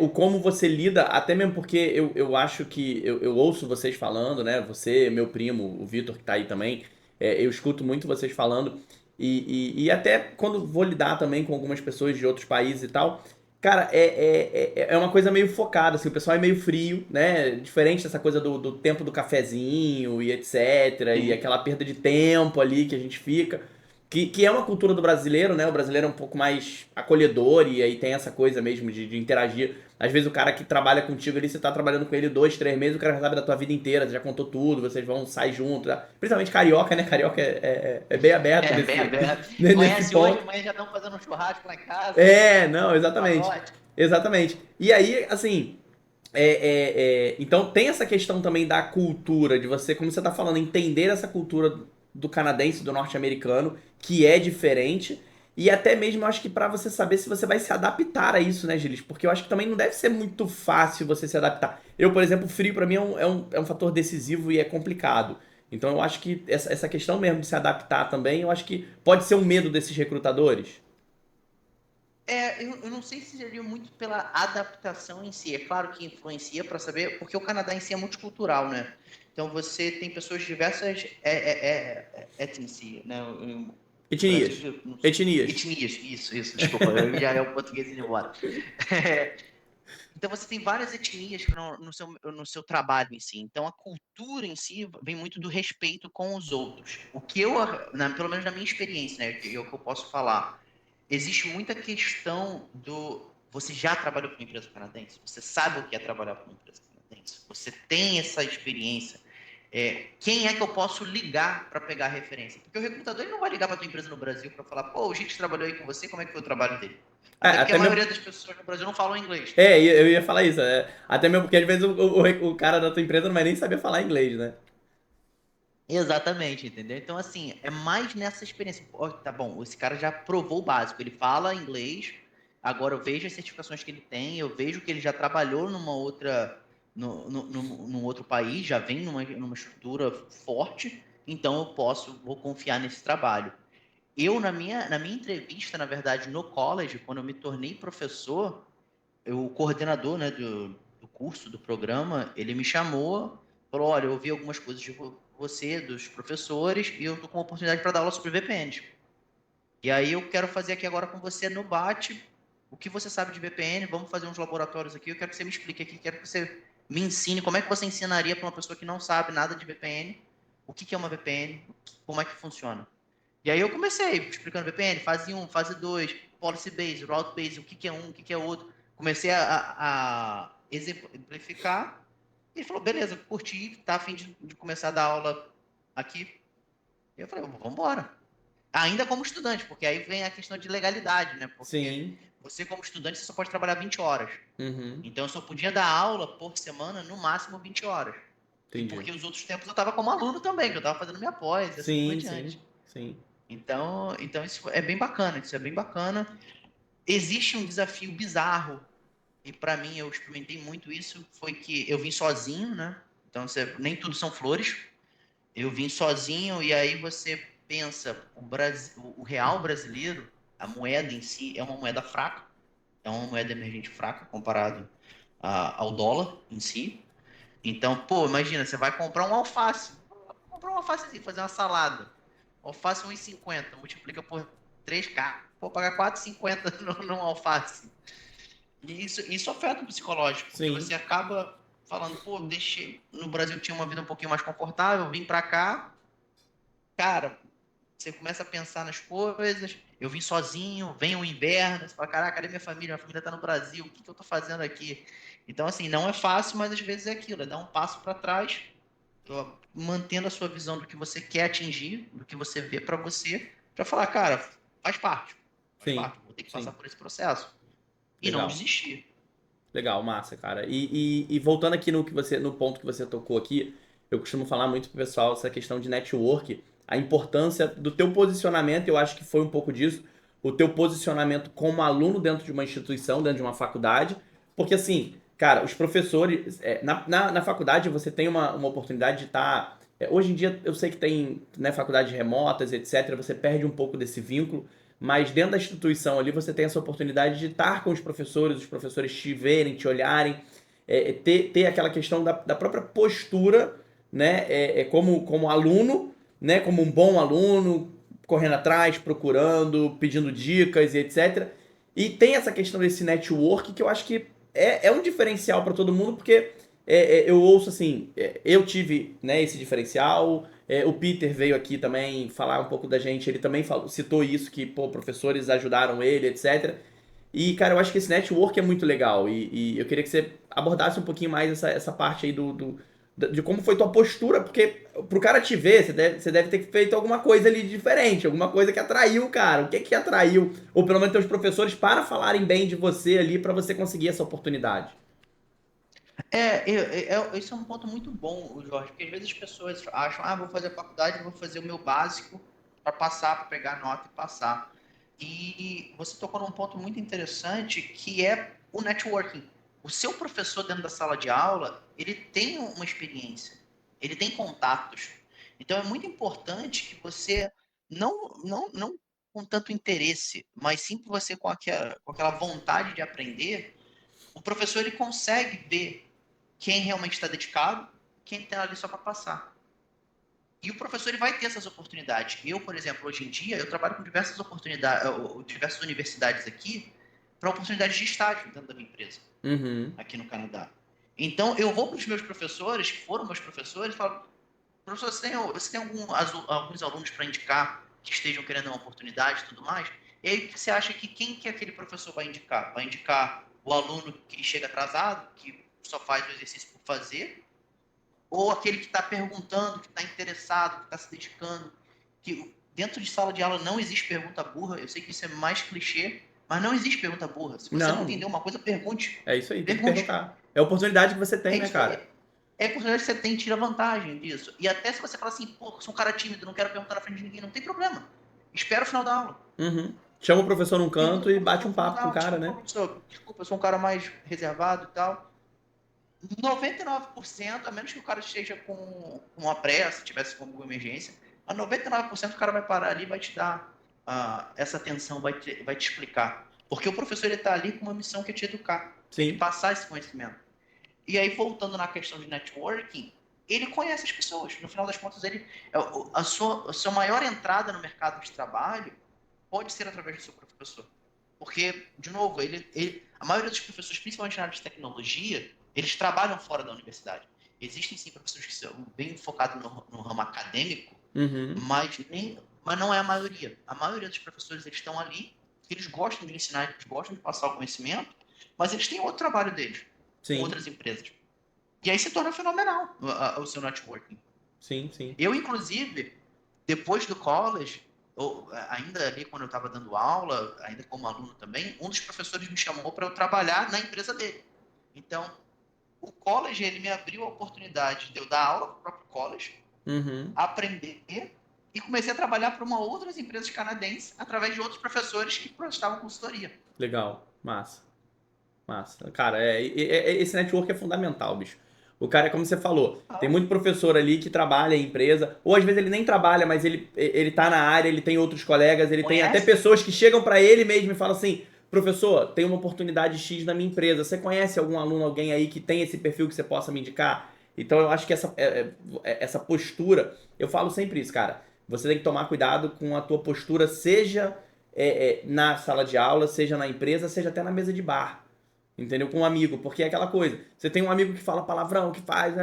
O como você lida, até mesmo porque eu acho que eu ouço vocês falando, né? Você, meu primo, o Vitor, que tá aí também, eu escuto muito vocês falando. E até quando vou lidar também com algumas pessoas de outros países e tal, cara, é uma coisa meio focada, assim, o pessoal é meio frio, né? Diferente dessa coisa do tempo do cafezinho e etc. E Sim. aquela perda de tempo ali que a gente fica. Que é uma cultura do brasileiro, né? O brasileiro é um pouco mais acolhedor e aí tem essa coisa mesmo de interagir. Às vezes o cara que trabalha contigo ali, você tá trabalhando com ele 2, 3 meses, o cara já sabe da tua vida inteira, você já contou tudo, vocês vão sair junto. Tá? Principalmente carioca, né? Carioca é bem aberto É, bem aberto. nesse Conhece hoje, ponto. mas já estão fazendo um churrasco lá em casa, Não, exatamente. pagode. Exatamente. E aí, assim, então tem essa questão também da cultura, de você, como você tá falando, entender essa cultura do canadense, do norte-americano, que é diferente. E até mesmo eu acho que pra você saber se você vai se adaptar a isso, né, Gilis? Porque eu acho que também não deve ser muito fácil você se adaptar. Eu, por exemplo, frio pra mim é um fator decisivo e é complicado. Então eu acho que essa questão mesmo de se adaptar também, eu acho que pode ser um medo desses recrutadores. Eu não sei se seria muito pela adaptação em si. É claro que influencia para saber, porque o Canadá em si é multicultural, né? Então você tem pessoas de diversas etnici, né? O Etnias. Brasil, não sei. Etnias. Etnias, isso, desculpa, já é o português indo embora. Então você tem várias etnias no seu trabalho em si. Então a cultura em si vem muito do respeito com os outros. O que eu, pelo menos na minha experiência, né, que é o que eu posso falar, existe muita questão do. Você já trabalhou com uma empresa canadense? Você sabe o que é trabalhar com uma empresa canadense? Você tem essa experiência? Quem é que eu posso ligar para pegar a referência? Porque o recrutador ele não vai ligar para a tua empresa no Brasil para falar, pô, o gente trabalhou aí com você, como é que foi o trabalho dele? Até porque a Até mesmo. maioria das pessoas no Brasil não falam inglês. Eu ia falar isso. Até mesmo porque às vezes o cara da tua empresa não vai nem saber falar inglês, né? Exatamente, entendeu? Então, assim, é mais nessa experiência. Ó, tá bom, esse cara já provou o básico, ele fala inglês, agora eu vejo as certificações que ele tem, eu vejo que ele já trabalhou numa outra, num outro país, já vem numa estrutura forte, então vou confiar nesse trabalho. Eu, na minha entrevista, na verdade, no college, quando eu me tornei professor, o coordenador, né, do curso, do programa, ele me chamou, falou, olha, eu ouvi algumas coisas de você, dos professores, e eu tô com uma oportunidade para dar aula sobre VPNs. E aí eu quero fazer aqui agora com você no bate o que você sabe de VPN, vamos fazer uns laboratórios aqui, eu quero que você me explique aqui, quero que você me ensine como é que você ensinaria para uma pessoa que não sabe nada de VPN, o que é uma VPN, como é que funciona. E aí eu comecei explicando VPN, fase 1, fase 2, policy base, route base, o que é um, o que é outro. Comecei a exemplificar. E ele falou, beleza, curti, tá a fim de começar a dar aula aqui. E eu falei, vamos embora. Ainda como estudante, porque aí vem a questão de legalidade, né? Porque Sim. você como estudante, você só pode trabalhar 20 horas. Uhum. Então eu só podia dar aula por semana, no máximo 20 horas. E Entendi. porque os outros tempos eu estava como aluno também, que eu estava fazendo minha pós e assim por Sim, sim, diante. sim. Então isso é bem bacana, isso é bem bacana. Existe um desafio bizarro, e para mim eu experimentei muito isso, foi que eu vim sozinho, né? Então nem tudo são flores. Eu vim sozinho e aí você pensa, o real brasileiro, a moeda em si é uma moeda fraca, é uma moeda emergente fraca comparado ao dólar em si. Então, pô, imagina, você vai comprar um alface, comprar um alfacezinho, fazer uma salada. Alface 1,50, multiplica por 3K, vou pagar 4,50 no alface. E isso afeta o psicológico, porque você Sim. acaba. falando, pô, deixei. No Brasil tinha uma vida um pouquinho mais confortável, vim pra cá. Cara, você começa a pensar nas coisas. Eu vim sozinho, vem o inverno. Você fala, caraca, cadê minha família? Minha família tá no Brasil. O que que eu tô fazendo aqui? Então, assim, não é fácil, mas às vezes é aquilo. É dar um passo para trás, mantendo a sua visão do que você quer atingir, do que você vê para você, para falar, cara, faz parte. Faz Sim, parte. Vou ter que passar sim. por esse processo. E não Legal. desistir. Legal, massa, cara. E voltando aqui no ponto que você tocou aqui, eu costumo falar muito pro pessoal essa questão de network, a importância do teu posicionamento, eu acho que foi um pouco disso, o teu posicionamento como aluno dentro de uma instituição, dentro de uma faculdade, porque assim, cara, os professores, na faculdade você tem uma oportunidade de estar. Hoje em dia eu sei que tem, né, faculdades remotas, etc., você perde um pouco desse vínculo, mas dentro da instituição ali você tem essa oportunidade de estar com os professores te verem, te olharem, ter aquela questão da própria postura, né, como aluno, né, como um bom aluno, correndo atrás, procurando, pedindo dicas e etc. E tem essa questão desse network que eu acho que é um diferencial para todo mundo, porque eu ouço assim, eu tive, né, esse diferencial, o Peter veio aqui também falar um pouco da gente, ele também citou isso, que pô, professores ajudaram ele, etc. E, cara, eu acho que esse network é muito legal. E eu queria que você abordasse um pouquinho mais essa parte aí de como foi tua postura, porque pro cara te ver, você deve ter feito alguma coisa ali diferente, alguma coisa que atraiu o cara. O que que atraiu? Ou pelo menos teus professores para falarem bem de você ali, para você conseguir essa oportunidade. Esse é um ponto muito bom, Jorge, porque às vezes as pessoas acham, vou fazer a faculdade, vou fazer o meu básico para passar, para pegar nota e passar. E você tocou num ponto muito interessante, que é o networking. O seu professor dentro da sala de aula, ele tem uma experiência, ele tem contatos. Então é muito importante que você não com tanto interesse, mas sim que você com aquela vontade de aprender, o professor ele consegue ver quem realmente está dedicado, quem está ali só para passar. E o professor ele vai ter essas oportunidades. Eu, por exemplo, hoje em dia, eu trabalho com diversas oportunidades, diversas universidades aqui, para oportunidades de estágio dentro da minha empresa, Uhum. aqui no Canadá. Então, eu vou para os meus professores, que foram meus professores, e falo, professor, você tem alguns alunos para indicar que estejam querendo uma oportunidade e tudo mais? E aí, você acha que quem que aquele professor vai indicar? Vai indicar o aluno que chega atrasado, que só faz o exercício por fazer, ou aquele que está perguntando, que está interessado, que está se dedicando, que dentro de sala de aula não existe pergunta burra, eu sei que isso é mais clichê, mas não existe pergunta burra. Se você não Não, entendeu uma coisa, pergunte. é isso aí, tem que Pergunte. perguntar. É a oportunidade que você É tem, né, isso aí. cara? É a oportunidade que você tem, tira vantagem disso. E até se você fala assim, pô, sou um cara tímido, não quero perguntar na frente de ninguém, não tem problema. Espera o final da aula. Uhum. Chama o professor num Pergunta canto pro e bate professor um no final papo da com o aula. cara, Tipo, pô, né? professor, desculpa, eu sou um cara mais reservado e tal. 99%, a menos que o cara esteja com uma pressa, tivesse com alguma emergência, a 99% o cara vai parar ali e vai te dar essa atenção, vai te explicar. Porque o professor está ali com uma missão que é te educar, que é te Sim, passar esse conhecimento. E aí, voltando na questão de networking, ele conhece as pessoas. No final das contas, a sua maior entrada no mercado de trabalho pode ser através do seu professor. Porque, de novo, a maioria dos professores, principalmente na área de tecnologia, eles trabalham fora da universidade. Existem sim professores que são bem focados no ramo acadêmico, uhum, mas não é a maioria. A maioria dos professores eles estão ali, porque eles gostam de ensinar, eles gostam de passar o conhecimento, mas eles têm outro trabalho deles, com sim, outras empresas. E aí se torna fenomenal o seu networking. sim, sim. Eu, inclusive, depois do college, ainda ali quando eu estava dando aula, ainda como aluno também, um dos professores me chamou para eu trabalhar na empresa dele. Então, o college ele me abriu a oportunidade de eu dar aula para o próprio college, Uhum. aprender e comecei a trabalhar para uma outras empresas canadenses através de outros professores que prestavam consultoria. Legal, massa, massa. Cara, esse network é fundamental, bicho. O cara, como você falou, tem Ah, muito professor ali que trabalha em empresa, ou às vezes ele nem trabalha, mas ele tá na área, ele tem outros colegas, ele tem até conhece? pessoas que chegam pra ele mesmo e falam assim: professor, tem uma oportunidade X na minha empresa. Você conhece algum aluno, alguém aí que tem esse perfil que você possa me indicar? Então eu acho que essa postura, eu falo sempre isso, cara. Você tem que tomar cuidado com a tua postura, seja na sala de aula, seja na empresa, seja até na mesa de bar. Entendeu? Com um amigo, porque é aquela coisa. Você tem um amigo que fala palavrão, que faz,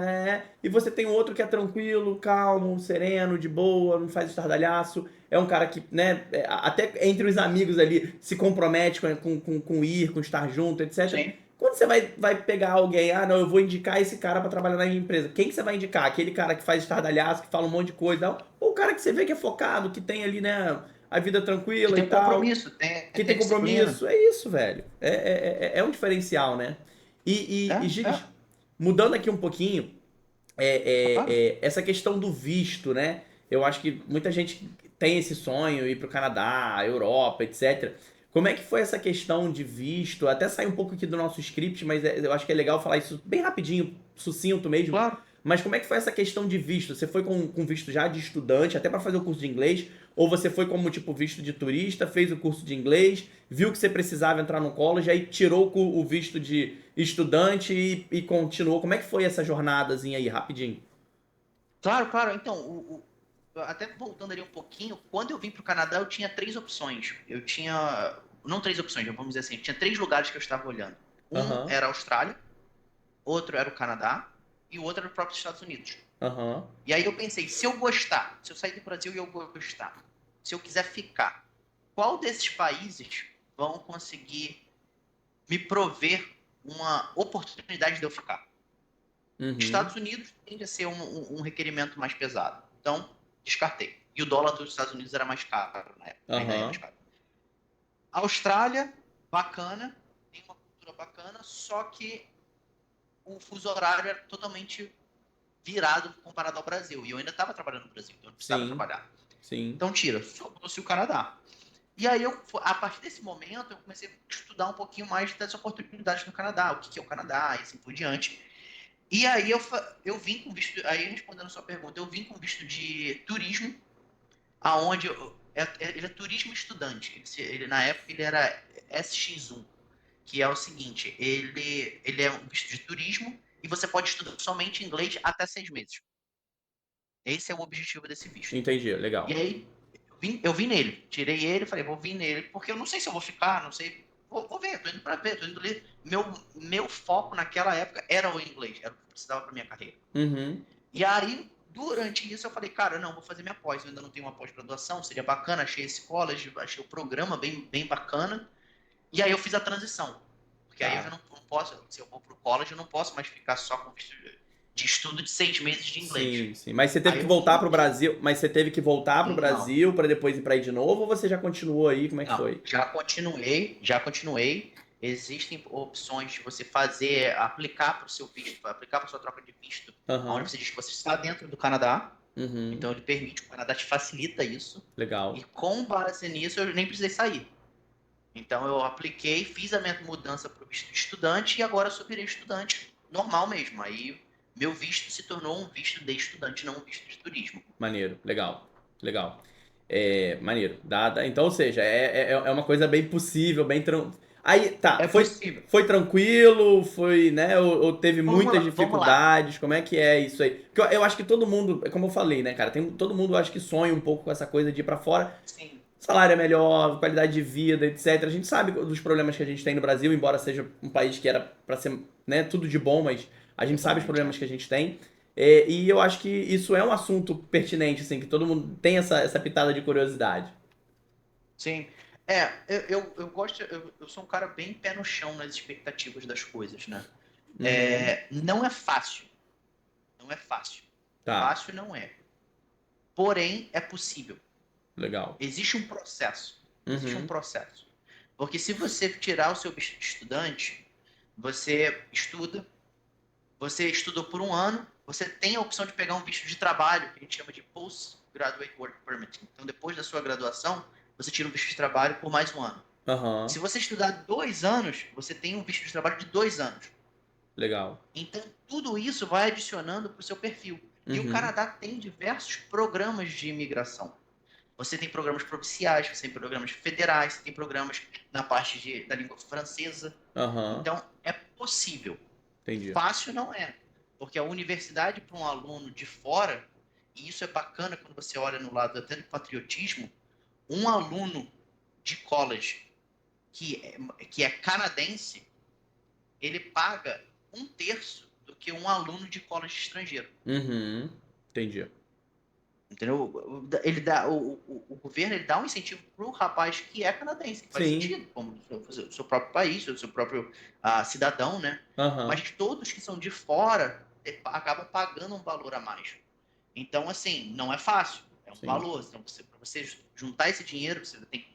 e você tem outro que é tranquilo, calmo, sereno, de boa, não faz estardalhaço. É um cara que, né, até entre os amigos ali, se compromete com ir, com estar junto, etc. Sim. Quando você vai pegar alguém, não, eu vou indicar esse cara pra trabalhar na minha empresa. Quem que você vai indicar? Aquele cara que faz estardalhaço, que fala um monte de coisa, não? Ou o cara que você vê que é focado, que tem ali, né, a vida Que tranquila tem e um tal, compromisso, que tem tem disciplina. compromisso. É isso, velho. É um diferencial, né? E Gigas, É. mudando aqui um pouquinho, Claro. essa questão do visto, né? Eu acho que muita gente tem esse sonho, ir para o Canadá, Europa, etc. Como é que foi essa questão de visto? Até sair um pouco aqui do nosso script, mas eu acho que é legal falar isso bem rapidinho, sucinto mesmo. Claro. Mas como é que foi essa questão de visto? Você foi com visto já de estudante, até para fazer o curso de inglês? Ou você foi como tipo visto de turista, fez o curso de inglês, viu que você precisava entrar no college, aí tirou o visto de estudante e continuou? Como é que foi essa jornadazinha aí, rapidinho? Claro, claro. Então, até voltando ali um pouquinho, quando eu vim para o Canadá, eu tinha três opções. Eu tinha. Não três opções, vamos dizer assim. Eu tinha três lugares que eu estava olhando. Um Aham, era a Austrália, outro era o Canadá e o outro era o próprio Estados Unidos. aham. E aí eu pensei, se eu gostar, se eu sair do Brasil e eu gostar, se eu quiser ficar, qual desses países vão conseguir me prover uma oportunidade de eu ficar? Uhum. Estados Unidos tende a ser um requerimento mais pesado. Então, descartei. E o dólar dos Estados Unidos era mais caro na época, ainda é mais Aham. caro. A Austrália, bacana, tem uma cultura bacana, só que o fuso horário era totalmente virado comparado ao Brasil. E eu ainda estava trabalhando no Brasil, então eu não precisava Sim, trabalhar. sim. Então, tira, sobrou-se o Canadá. E aí, a partir desse momento, eu comecei a estudar um pouquinho mais das oportunidades no Canadá, o que é o Canadá e assim por diante. E aí eu vim com visto, aí respondendo a sua pergunta, eu vim com visto de turismo, aonde ele é turismo estudante. Na época ele era SX1, que é o seguinte, ele é um visto de turismo e você pode estudar somente inglês até 6 meses. Esse é o objetivo desse visto. Entendi, E legal. aí eu vim nele, tirei ele, falei, vou vir nele, porque eu não sei se eu vou ficar, não sei. Vou ver, tô indo pra ver, tô indo ler. Meu foco naquela época era o inglês, era o que eu precisava pra minha carreira. Uhum. E aí, durante isso, eu falei, cara, não, vou fazer minha pós, eu ainda não tenho uma pós-graduação, seria bacana, achei esse college, achei o programa bem bacana. E aí eu fiz a transição. Porque aí eu já Tá. não posso, se eu vou pro college, eu não posso mais ficar só com visto de estudo de 6 meses de inglês. Sim, sim. Mas você teve Aí que eu voltar pro mudei. Brasil, mas você teve que voltar pro Não, Brasil para depois ir para aí de novo ou você já continuou aí? Como é que não, foi? já continuei. Existem opções de você fazer, aplicar para o seu visto, aplicar para sua troca de visto, onde Aham. você diz que você está dentro do Canadá, Uhum. então ele permite, o Canadá te facilita isso, e Legal. com base nisso eu nem precisei sair. Então eu apliquei, fiz a minha mudança para o visto de estudante e agora eu sou virei estudante normal mesmo. Aí meu visto se tornou um visto de estudante, não um visto de turismo. Maneiro, legal, legal. Maneiro. Então, ou seja, é uma coisa bem possível, Aí, tá, É possível. foi tranquilo, foi, né, ou teve Vamos muitas lá, vamos lá. dificuldades, como é que é isso aí? Porque eu acho que todo mundo, como eu falei, né, cara, todo mundo, eu acho que sonha um pouco com essa coisa de ir pra fora, Sim, salário é melhor, qualidade de vida, etc. A gente sabe dos problemas que a gente tem no Brasil, embora seja um país que era pra ser, né, tudo de bom, mas a gente sabe os exatamente. problemas que a gente tem. E eu acho que isso é um assunto pertinente, assim, que todo mundo tem essa pitada de curiosidade. Sim. Eu gosto, eu sou um cara bem pé no chão nas expectativas das coisas, né? Uhum. Não é fácil. Não é fácil. Tá, Fácil não é. Porém, é possível. legal. Existe um processo. Existe um Uhum. processo. Porque se você tirar o seu visto de estudante, você estudou por um ano, você tem a opção de pegar um visto de trabalho, que a gente chama de Postgraduate Work Permit. Então, depois da sua graduação, você tira um visto de trabalho por mais um ano. Se Aham. você estudar 2 anos, você tem um visto de trabalho de 2 anos. Legal. Então, tudo isso vai adicionando para o seu perfil. E o Uhum. Canadá tem diversos programas de imigração. Você tem programas provinciais, você tem programas federais, você tem programas na parte da língua francesa. Aham. Então, é possível. Entendi. Fácil não é. Porque a universidade para um aluno de fora, e isso é bacana quando você olha no lado até do patriotismo, um aluno de college que é canadense, ele paga um terço do que um aluno de college estrangeiro. Uhum. Entendi. Entendeu? Ele dá, o governo ele dá um incentivo para o rapaz que é canadense, que faz Sim. sentido, como o seu próprio país, o seu próprio cidadão, né? Aham. Mas todos que são de fora acabam pagando um valor a mais. Então, assim, não é fácil, é um Sim. valor. Então, para você juntar esse dinheiro, você tem que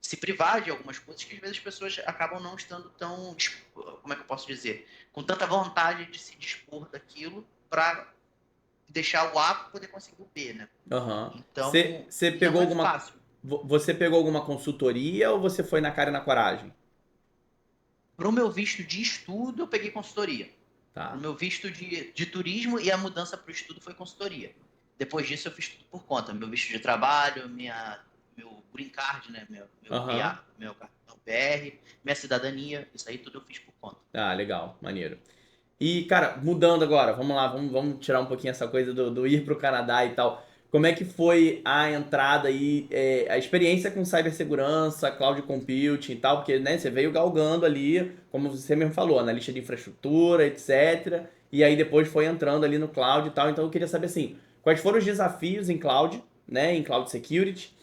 se privar de algumas coisas que às vezes as pessoas acabam não estando tão, como é que eu posso dizer, com tanta vontade de se dispor daquilo para deixar o A para poder conseguir o B, né? Aham. Então, Você pegou não é alguma. fácil. Você pegou alguma consultoria ou você foi na cara e na coragem? Para o meu visto de estudo, eu peguei consultoria. Para o Tá. meu visto de turismo e a mudança para o estudo foi consultoria. Depois disso, eu fiz tudo por conta. Meu visto de trabalho, meu green card, né? Meu Aham. PA, meu cartão PR, minha cidadania, isso aí tudo eu fiz por conta. Ah, legal. Maneiro. E, cara, mudando agora, vamos lá, vamos tirar um pouquinho essa coisa do ir pro Canadá e tal. Como é que foi a entrada aí, a experiência com cibersegurança, cloud computing e tal? Porque, né, você veio galgando ali, como você mesmo falou, na lista de infraestrutura, etc. E aí depois foi entrando ali no cloud e tal. Então eu queria saber, assim, quais foram os desafios em cloud, né, em cloud security?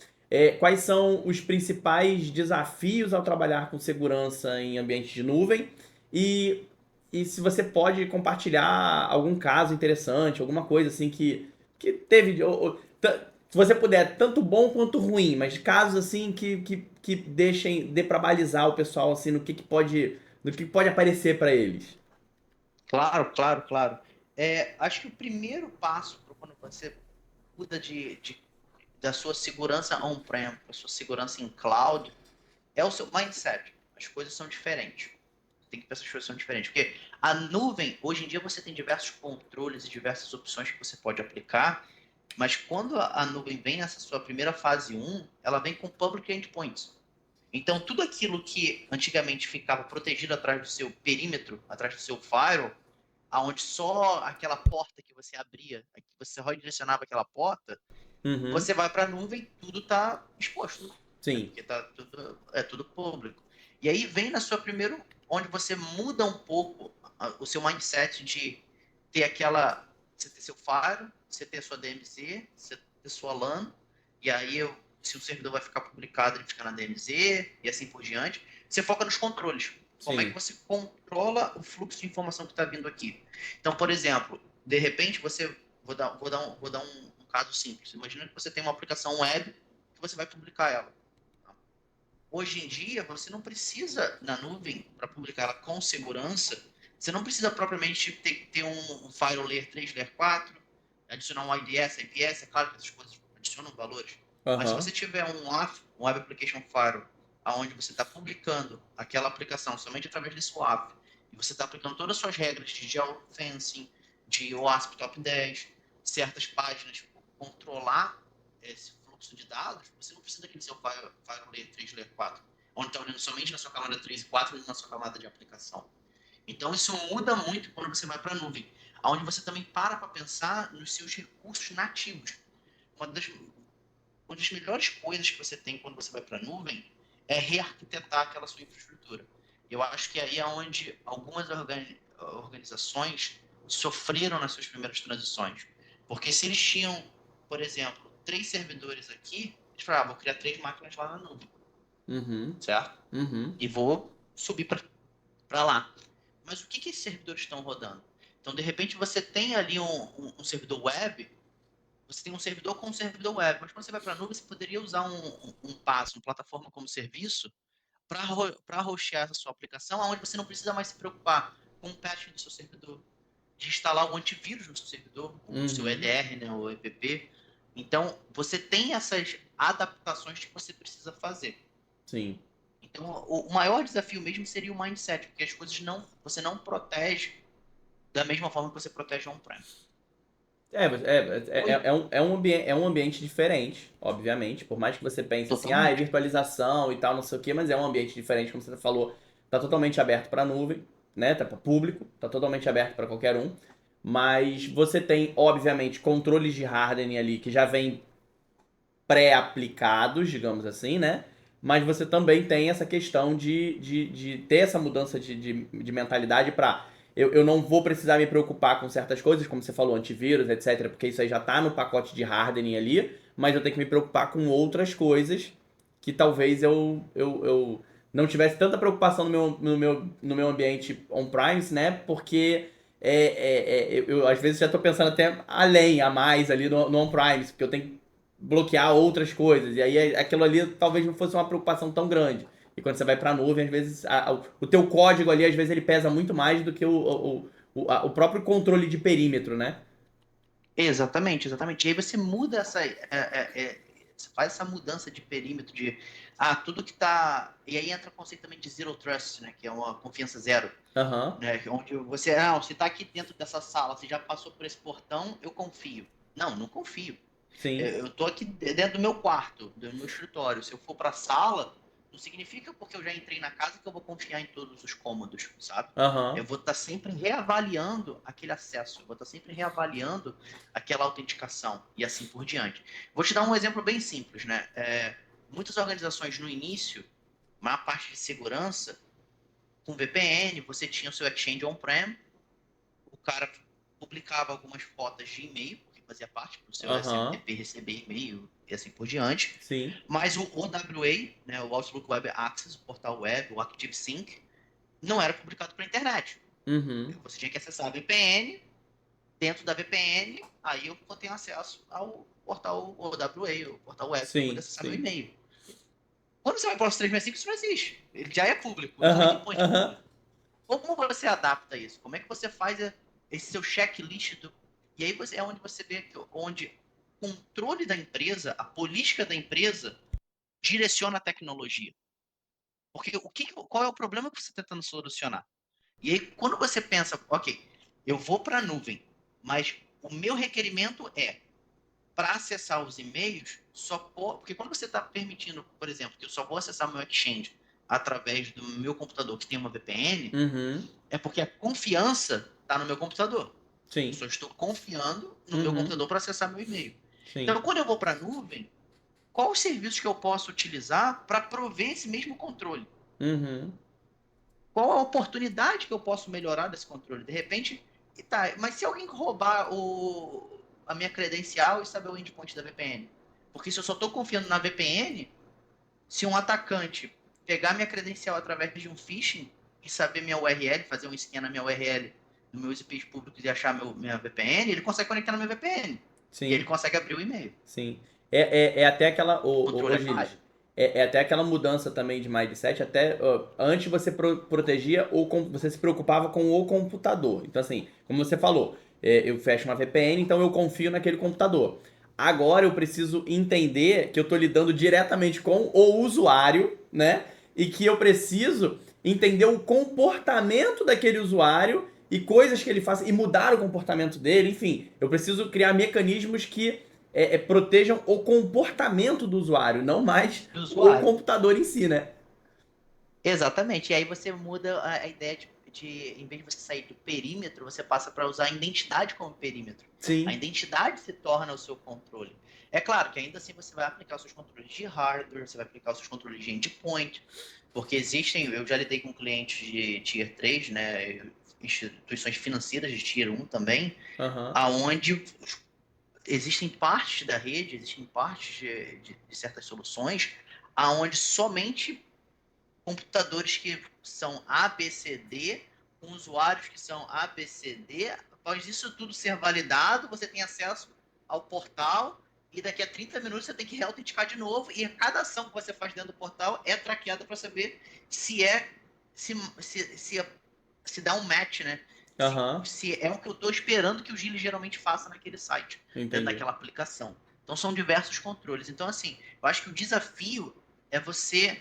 Quais são os principais desafios ao trabalhar com segurança em ambiente de nuvem? E e se você pode compartilhar algum caso interessante, alguma coisa assim que teve. Se você puder, tanto bom quanto ruim, mas casos assim que dê pra balizar o pessoal assim no que pode aparecer pra eles. Claro, claro, claro. Acho que o primeiro passo para quando você muda da sua segurança on-prem para a sua segurança em cloud é o seu mindset. As coisas são diferentes. Tem que pensar as coisas são diferentes. Porque a nuvem, hoje em dia, você tem diversos controles e diversas opções que você pode aplicar, mas quando a nuvem vem nessa sua primeira fase um, ela vem com public endpoints. Então, tudo aquilo que antigamente ficava protegido atrás do seu perímetro, atrás do seu firewall, aonde só aquela porta que você abria, que você redirecionava aquela porta, Uhum. você vai para a nuvem, tudo está exposto, né? Sim. Porque é tudo público. E aí vem na sua primeiro, onde você muda um pouco o seu mindset de ter você ter seu faro, você ter sua DMZ, você ter sua LAN, e aí se o servidor vai ficar publicado, ele fica na DMZ, e assim por diante. Você foca nos controles. Como é que Sim. você controla o fluxo de informação que está vindo aqui? Então, por exemplo, de repente você vou dar um caso simples. Imagina que você tem uma aplicação web que você vai publicar ela. Hoje em dia, você não precisa, na nuvem, para publicar ela com segurança, você não precisa propriamente ter um firewall layer 3, layer 4, adicionar um IDS, IPS, é claro que essas coisas adicionam valores. Mas se Aham. você tiver um Web Application Firewall, onde você está publicando aquela aplicação somente através desse WAF, e você está aplicando todas as suas regras de geofencing, de OWASP Top 10, certas páginas, controlar esse fluxo de dados, você não precisa daquele seu firewall layer 3, layer 4, onde está olhando somente na sua camada 3 e 4 e na sua camada de aplicação. Então, isso muda muito quando você vai para a nuvem, onde você também para pensar nos seus recursos nativos. Uma das melhores coisas que você tem quando você vai para a nuvem é rearquitetar aquela sua infraestrutura. Eu acho que aí é onde algumas organizações sofreram nas suas primeiras transições. Porque se eles tinham, por exemplo, 3 servidores aqui, eles falaram, vou criar 3 máquinas lá na nuvem, Uhum. certo? Uhum. E vou subir para lá. Mas o que esses servidores estão rodando? Então, de repente, você tem ali um servidor web, você tem um servidor com um servidor web, mas quando você vai para a nuvem, você poderia usar um PaaS, uma plataforma como serviço, para hostear essa sua aplicação, onde você não precisa mais se preocupar com o patch do seu servidor, de instalar o antivírus no seu servidor, o seu Uhum. EDR, né, o EPP. Então, você tem essas adaptações que você precisa fazer. Sim. Então, o maior desafio mesmo seria o mindset, porque as coisas você não protege da mesma forma que você protege on-prem. Oi, É um ambiente diferente, obviamente. Por mais que você pense assim, é totalmente. virtualização e tal, não sei o quê, mas é um ambiente diferente, como você falou, tá totalmente aberto para nuvem, né? Tá para público, tá totalmente aberto para qualquer um. Mas você tem, obviamente, controles de hardening ali que já vem pré-aplicados, digamos assim, né? mas você também tem essa questão de ter essa mudança de mentalidade para eu não vou precisar me preocupar com certas coisas, como você falou, antivírus, etc, porque isso aí já está no pacote de hardening ali, mas eu tenho que me preocupar com outras coisas que talvez eu não tivesse tanta preocupação no meu ambiente on-premise, né? Porque eu às vezes já estou pensando até além, a mais ali no on-premise, porque eu tenho que bloquear outras coisas. E aí aquilo ali talvez não fosse uma preocupação tão grande. E quando você vai para a nuvem, às vezes o teu código ali, às vezes ele pesa muito mais do que o próprio controle de perímetro, né? Exatamente, exatamente. E aí você muda você faz essa mudança de perímetro de tudo que tá. E aí entra o conceito também de zero trust, né? Que é uma confiança zero. Aham, Né? Onde você tá aqui dentro dessa sala, você já passou por esse portão, eu confio. Não, não confio. sim. Eu tô aqui dentro do meu quarto, do meu escritório. Se eu for para a sala, não significa porque eu já entrei na casa que eu vou confiar em todos os cômodos, sabe? Eu Aham, vou estar sempre reavaliando aquele acesso, eu vou estar sempre reavaliando aquela autenticação e assim por diante. Vou te dar um exemplo bem simples, né? Muitas organizações no início, maior parte de segurança, com VPN, você tinha o seu Exchange on-prem, o cara publicava algumas fotos de e-mail, que fazia parte do seu aham, SMTP receber e-mail e assim por diante. sim. Mas o OWA, né, o Outlook Web Access, o portal web, o ActiveSync, não era publicado para a internet. Uhum, Você tinha que acessar a VPN, dentro da VPN, aí eu tenho acesso ao portal OWA, o portal web, para poder sim, acessar meu sim. e-mail. Quando você vai para o 365, isso não existe. Ele já é público, não é um Aham, endpoint aham. público. Como você adapta isso? Como é que você faz esse seu checklist E aí é onde você vê onde o controle da empresa, a política da empresa, direciona a tecnologia. Porque qual é o problema que você está tentando solucionar? E aí, quando você pensa, ok, eu vou para a nuvem, mas o meu requerimento para acessar os e-mails, porque quando você está permitindo, por exemplo, que eu só vou acessar meu Exchange através do meu computador que tem uma VPN, Uhum, é porque a confiança está no meu computador. Eu sim. só estou confiando no meu Uhum, computador para acessar meu e-mail. Então, sim. quando eu vou para a nuvem, quais os serviços que eu posso utilizar para prover esse mesmo controle? Uhum, Qual a oportunidade que eu posso melhorar desse controle? De repente, mas se alguém roubar a minha credencial e saber o endpoint da VPN? Porque se eu só estou confiando na VPN, se um atacante pegar minha credencial através de um phishing e saber minha URL, fazer um scan na minha URL nos meus IPs públicos e achar minha VPN, ele consegue conectar na minha VPN. E ele sim. consegue abrir o e-mail. Sim. É até aquela. O Ô, controle é Gilles, falho. é até aquela mudança também de mindset. Até antes você protegia você se preocupava com o computador. Então, assim, como você falou, eu fecho uma VPN, então eu confio naquele computador. Agora eu preciso entender que eu estou lidando diretamente com o usuário, né? E que eu preciso entender o comportamento daquele usuário e coisas que ele faça e mudar o comportamento dele. Enfim, eu preciso criar mecanismos que protejam o comportamamento do usuário, não mais Do o usuário. computador em si, né? Exatamente. E aí você muda a ideia em vez de você sair do perímetro, você passa para usar a identidade como perímetro. A Sim. identidade se torna o seu controle. É claro que ainda assim você vai aplicar os seus controles de hardware, você vai aplicar os seus controles de endpoint, porque eu já lidei com clientes de Tier 3, né, instituições financeiras de Tier 1 também, Aham. aonde existem partes da rede, existem partes de certas soluções, aonde somente computadores que são ABCD, com usuários que são ABCD. Após isso tudo ser validado, você tem acesso ao portal e daqui a 30 minutos você tem que reautenticar de novo e cada ação que você faz dentro do portal é traqueada para saber se é se, se, se, se dá um match, né? Aham. Se é o que eu estou esperando que o Gili geralmente faça naquele site, dentro Entendi. daquela aplicação. Então são diversos controles. Então, assim, eu acho que o desafio é você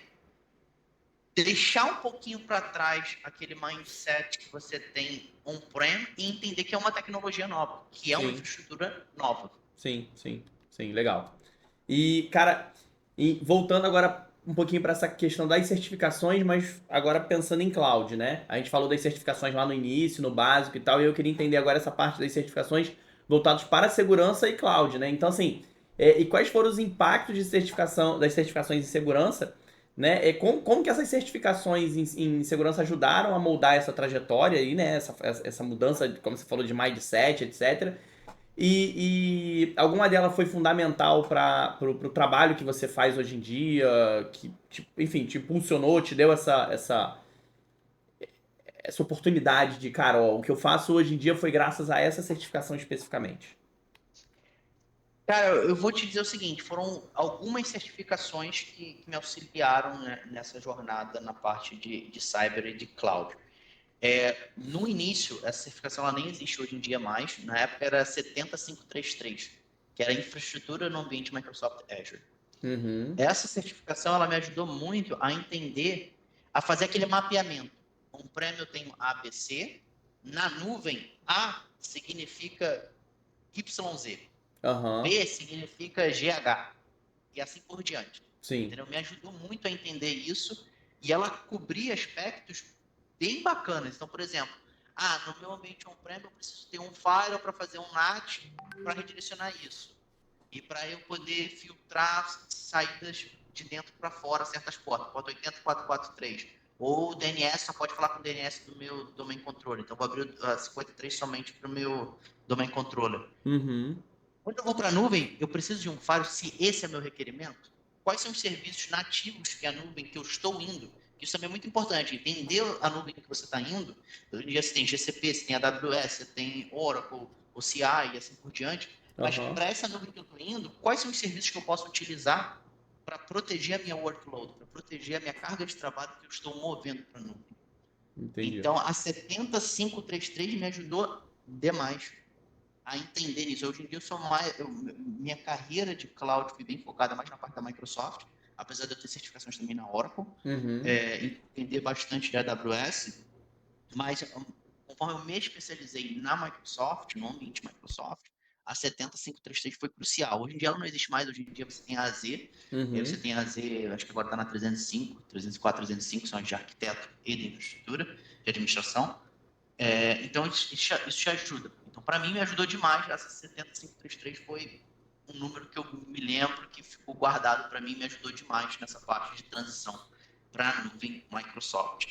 deixar um pouquinho para trás aquele mindset que você tem on-prem e entender que é uma tecnologia nova, que é uma Sim. infraestrutura nova. Sim, sim, sim, legal. E, cara, voltando agora um pouquinho para essa questão das certificações, mas agora pensando em cloud, né? A gente falou das certificações lá no início, no básico e tal, e eu queria entender agora essa parte das certificações voltadas para a segurança e cloud, né? Então, assim, e quais foram os impactos de certificação, das certificações em segurança né? Como que essas certificações em segurança ajudaram a moldar essa trajetória aí, né? Essa mudança, como você falou, de mindset, etc. E alguma delas foi fundamental para o trabalho que você faz hoje em dia, que, enfim, te impulsionou, te deu essa oportunidade de, cara, ó, o que eu faço hoje em dia foi graças a essa certificação especificamente. Cara, eu vou te dizer o seguinte, foram algumas certificações que me auxiliaram, né, nessa jornada na parte de cyber e de cloud. No início, essa certificação ela nem existe hoje em dia mais. Na época era 70533, que era infraestrutura no ambiente Microsoft Azure. Uhum. Essa certificação ela me ajudou muito a entender, a fazer aquele mapeamento. On-prem eu tenho ABC, na nuvem A significa YZ, Aham. B significa GH, e assim por diante. Sim. Entendeu? Me ajudou muito a entender isso e ela cobria aspectos bem bacanas. Então, por exemplo, no meu ambiente on-prem eu preciso ter um firewall para fazer um NAT para redirecionar isso. E para eu poder filtrar saídas de dentro para fora, certas portas, porta 80443. Ou o DNS só pode falar com o DNS do meu domain controller. Então, eu vou abrir o 53 somente para o meu domain controller. Uhum. Quando eu vou para a nuvem, eu preciso de um firewall se esse é meu requerimento. Quais são os serviços nativos que a nuvem que eu estou indo? Isso também é muito importante, entender a nuvem que você está indo. Hoje em dia você tem GCP, você tem AWS, você tem Oracle, OCI e assim por diante. Mas Aham. para essa nuvem que eu estou indo, quais são os serviços que eu posso utilizar para proteger a minha workload, para proteger a minha carga de trabalho que eu estou movendo para a nuvem? Entendi. Então, a 70533 me ajudou demais a entender isso. Hoje em dia, minha carreira de cloud foi bem focada mais na parte da Microsoft, apesar de eu ter certificações também na Oracle, Uhum. entender bastante de AWS, mas conforme eu me especializei na Microsoft, no ambiente Microsoft, a 70533 foi crucial. Hoje em dia ela não existe mais, hoje em dia você tem a AZ, você Uhum. tem a AZ, acho que agora está na 305, 304, 305, são as de arquiteto e de infraestrutura, de administração. Então, isso te ajuda. Então, para mim, me ajudou demais. Essa 70533 foi um número que eu me lembro que ficou guardado para mim, me ajudou demais nessa parte de transição para a nuvem Microsoft.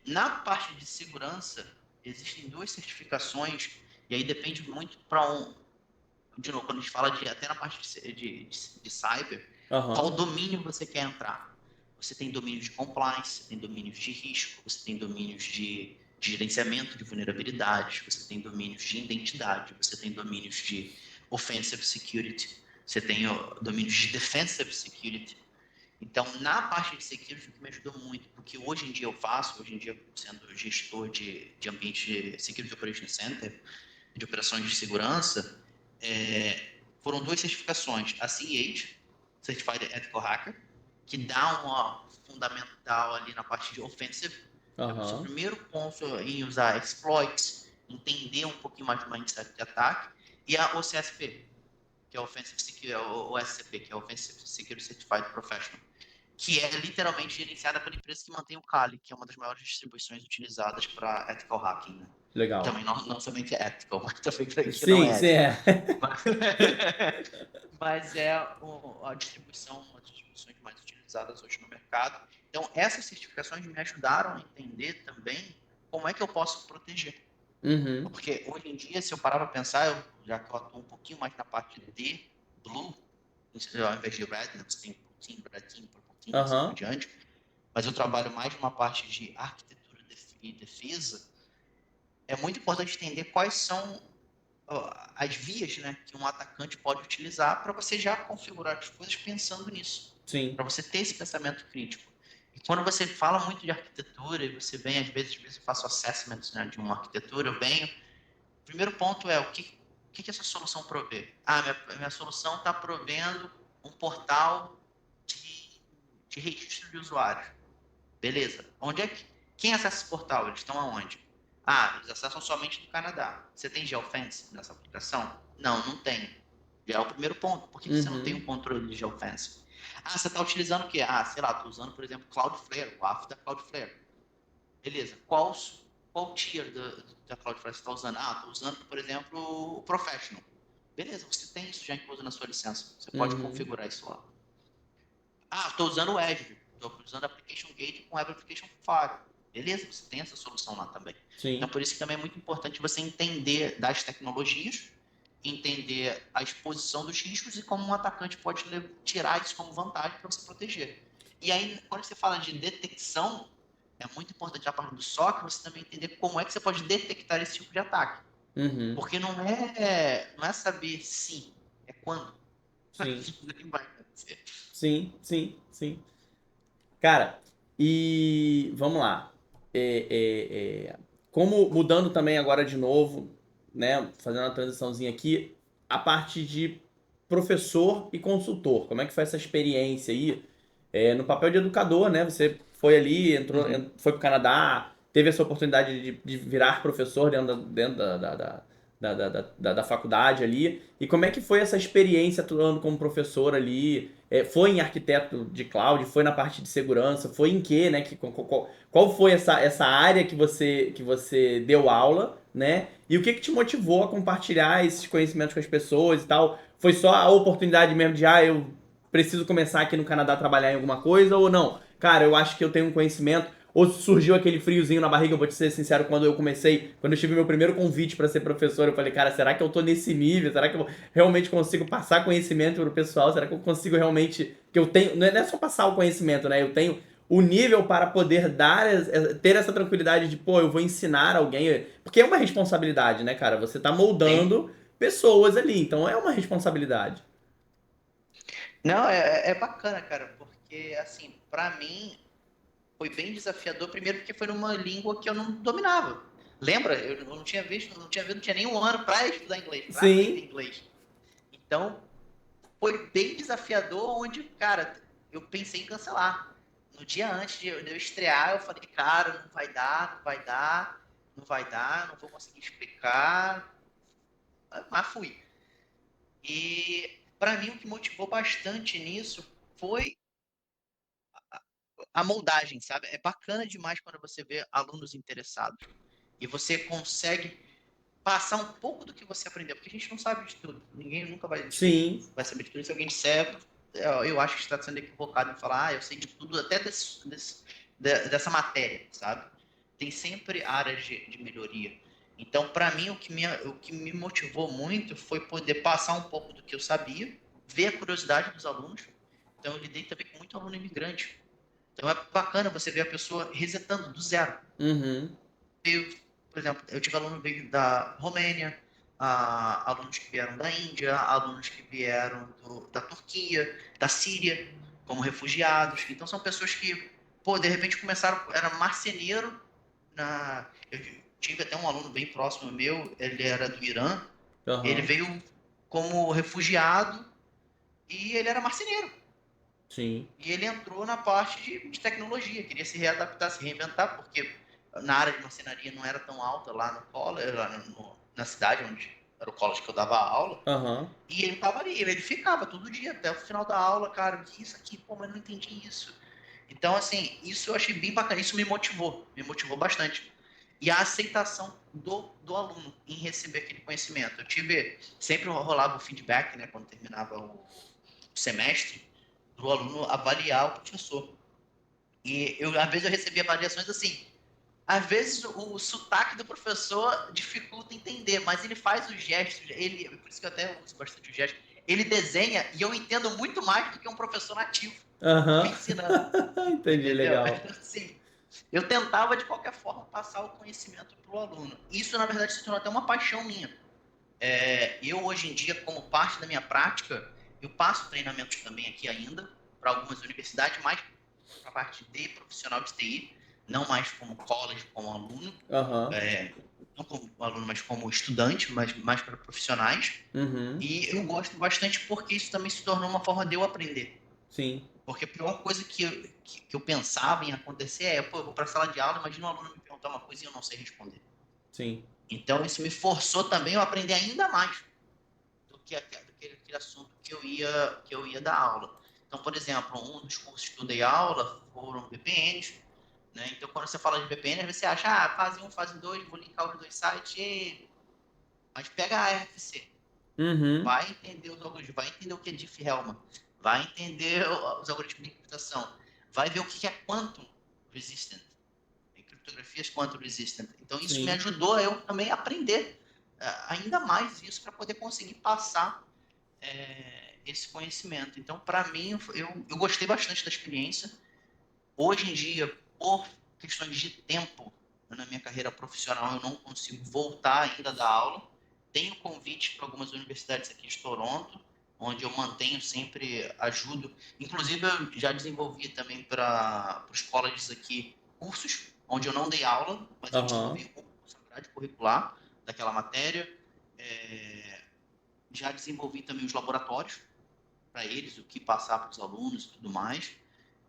Na parte de segurança, existem duas certificações, e aí depende muito para de novo, quando a gente fala até na parte de cyber, qual Aham. domínio você quer entrar. Você tem domínios de compliance, você tem domínios de risco, você tem domínios de gerenciamento de vulnerabilidades, você tem domínios de identidade, você tem domínios de offensive security, você tem domínios de defensive security. Então, na parte de security, o que me ajudou muito, porque hoje em dia eu faço, hoje em dia sendo gestor de ambiente de Security Operations Center, de operações de segurança, foram duas certificações. A CEH, Certified Ethical Hacker, que dá uma fundamental ali na parte de offensive. É o seu Aham. primeiro ponto em usar exploits, entender um pouquinho mais do mindset de ataque. E a OCSP, que é o Offensive Security, o OSCP, que é o Offensive Security Certified Professional, que é literalmente gerenciada pela empresa que mantém o Kali, que é uma das maiores distribuições utilizadas para ethical hacking, né? Legal. Também não somente é ethical, mas também que não Sim, é sim, ético. é. Mas, mas é a distribuição, uma das distribuições mais utilizadas hoje no mercado. Então, essas certificações me ajudaram a entender também como é que eu posso proteger. Uhum. Porque hoje em dia, se eu parar para pensar, já que eu atuo um pouquinho mais na parte de Blue, ao invés de Red, né, você tem Team, Red Team, Purple Team, assim por Aham. diante, mas eu trabalho mais numa parte de arquitetura e defesa. É muito importante entender quais são as vias, né, que um atacante pode utilizar para você já configurar as coisas pensando nisso, Sim. para você ter esse pensamento crítico. E quando você fala muito de arquitetura e você vem, às vezes eu faço assessments, né, de uma arquitetura, eu venho. O primeiro ponto é o que essa solução provê? Minha solução está provendo um portal de registro de usuários. Beleza. Quem acessa esse portal? Eles estão aonde? Eles acessam somente do Canadá. Você tem geofence nessa aplicação? Não, não tem. Já é o primeiro ponto. Por que você não tem um Uhum. controle de geofence? Você está utilizando o quê? Sei lá, estou usando, por exemplo, Cloudflare, o AF da Cloudflare. Beleza. Qual tier da Cloudflare você está usando? Estou usando, por exemplo, o Professional. Beleza, você tem isso já incluso na sua licença. Você pode Uhum. configurar isso lá. Estou usando o Azure. estou usando Application Gate com Web Application Firewall. Beleza, você tem essa solução lá também. Então, Sim. por isso que também é muito importante você entender das tecnologias, entender a exposição dos riscos e como um atacante pode tirar isso como vantagem para você proteger. E aí, quando você fala de detecção, é muito importante a parte do SOC você também entender como é que você pode detectar esse tipo de ataque. Uhum. Porque não é saber se, é quando. Sim. Vai acontecer. Sim, sim, sim. Cara, e vamos lá. Como mudando também agora de novo, né? Fazendo uma transiçãozinha aqui, a parte de professor e consultor. Como é que foi essa experiência aí? No papel de educador, né? Você foi ali, entrou, Uhum. foi pro Canadá, teve essa oportunidade de virar professor dentro da faculdade ali. E como é que foi essa experiência atuando como professor ali? Foi em arquiteto de cloud? Foi na parte de segurança? Foi em quê, né? Qual foi essa área que você deu aula, né? E o que te motivou a compartilhar esses conhecimentos com as pessoas e tal? Foi só a oportunidade mesmo de, eu preciso começar aqui no Canadá a trabalhar em alguma coisa ou não? Cara, eu acho que eu tenho um conhecimento. Ou surgiu aquele friozinho na barriga, eu vou te ser sincero, quando eu tive meu primeiro convite para ser professor, eu falei, cara, será que eu tô nesse nível? Será que eu realmente consigo passar conhecimento pro pessoal? Será que eu consigo realmente, que eu tenho, não é só passar o conhecimento, né? Eu tenho o nível para poder ter essa tranquilidade de, pô, eu vou ensinar alguém, porque é uma responsabilidade, né, cara? Você tá Sim. moldando pessoas ali, então é uma responsabilidade. Não, é bacana, cara, porque, assim, para mim foi bem desafiador, primeiro porque foi numa língua que eu não dominava. Lembra? Eu não tinha visto, não tinha nem um ano para estudar inglês, para aprender Sim. inglês. Então, foi bem desafiador, onde, cara, eu pensei em cancelar. No dia antes de eu estrear, eu falei, cara, não vai dar, não vai dar, não vai dar, não vou conseguir explicar, mas fui. E para mim o que motivou bastante nisso foi a moldagem, sabe? É bacana demais quando você vê alunos interessados e você consegue passar um pouco do que você aprendeu, porque a gente não sabe de tudo. Ninguém nunca Sim. vai saber de tudo. Se alguém disser, eu acho que está sendo equivocado em falar, eu sei de tudo, até dessa matéria, sabe? Tem sempre áreas de melhoria. Então, para mim, o que me motivou muito foi poder passar um pouco do que eu sabia, ver a curiosidade dos alunos. Então, eu lidei também com muito aluno imigrante. Então, é bacana você ver a pessoa resetando do zero. Uhum. Por exemplo, eu tive aluno que veio da Romênia, alunos que vieram da Índia, alunos que vieram da Turquia, da Síria, como refugiados. Então, são pessoas que, pô, de repente começaram, era marceneiro. Eu tive até um aluno bem próximo meu, ele era do Irã, ele Aham. veio como refugiado e ele era marceneiro. Sim. E ele entrou na parte de tecnologia, queria se readaptar, se reinventar, porque na área de marcenaria não era tão alta lá no college, na cidade onde era o college que eu dava aula. Aham. E ele tava ali, ele ficava todo dia até o final da aula, cara, que isso aqui, pô, mas não entendi isso. Então, assim, isso eu achei bem bacana, isso me motivou bastante. E a aceitação do aluno em receber aquele conhecimento. Eu tive, sempre rolava o feedback, né, quando terminava o semestre, para o aluno avaliar o professor. E às vezes eu recebia avaliações assim. Às vezes o sotaque do professor dificulta entender, mas ele faz os gestos, por isso que eu até uso bastante o gesto, ele desenha e eu entendo muito mais do que um professor nativo me Aham. ensinando, Entendi, entendeu? legal. Assim, eu tentava de qualquer forma passar o conhecimento para o aluno. Isso, na verdade, se tornou até uma paixão minha. Eu, hoje em dia, como parte da minha prática, eu passo treinamentos também aqui ainda, para algumas universidades, mais para a parte de profissional de TI, não mais como college, como aluno, Aham. não como aluno, mas como estudante, mas mais para profissionais. Uhum. E eu gosto bastante porque isso também se tornou uma forma de eu aprender. Sim. Porque a pior coisa que eu pensava em acontecer pô, eu vou para a sala de aula, imagina um aluno me perguntar uma coisa e eu não sei responder. Sim. Então, isso me forçou também a aprender ainda mais do que aquele assunto que eu ia dar aula. Então, por exemplo, um dos cursos que eu dei aula foram VPNs, né? Então, quando você fala de VPN, você acha, fase 1, fase 2, vou linkar os dois sites, mas pega a RFC, Uhum. vai entender os algoritmos, vai entender o que é Diffie-Hellman, vai entender os algoritmos de encriptação. vai ver o que é quantum resistant, criptografias quantum resistant. Então isso me Sim. ajudou a eu também aprender ainda mais isso para poder conseguir passar esse conhecimento. Então, para mim, eu gostei bastante da experiência. Hoje em dia, por questões de tempo na minha carreira profissional, eu não consigo voltar ainda da aula. Tenho convite para algumas universidades aqui de Toronto, onde eu mantenho sempre, ajudo. Inclusive, eu já desenvolvi também para os colleges aqui cursos, onde eu não dei aula, mas eu desenvolvi a grade curricular daquela matéria. Já desenvolvi também os laboratórios para eles, o que passar para os alunos e tudo mais.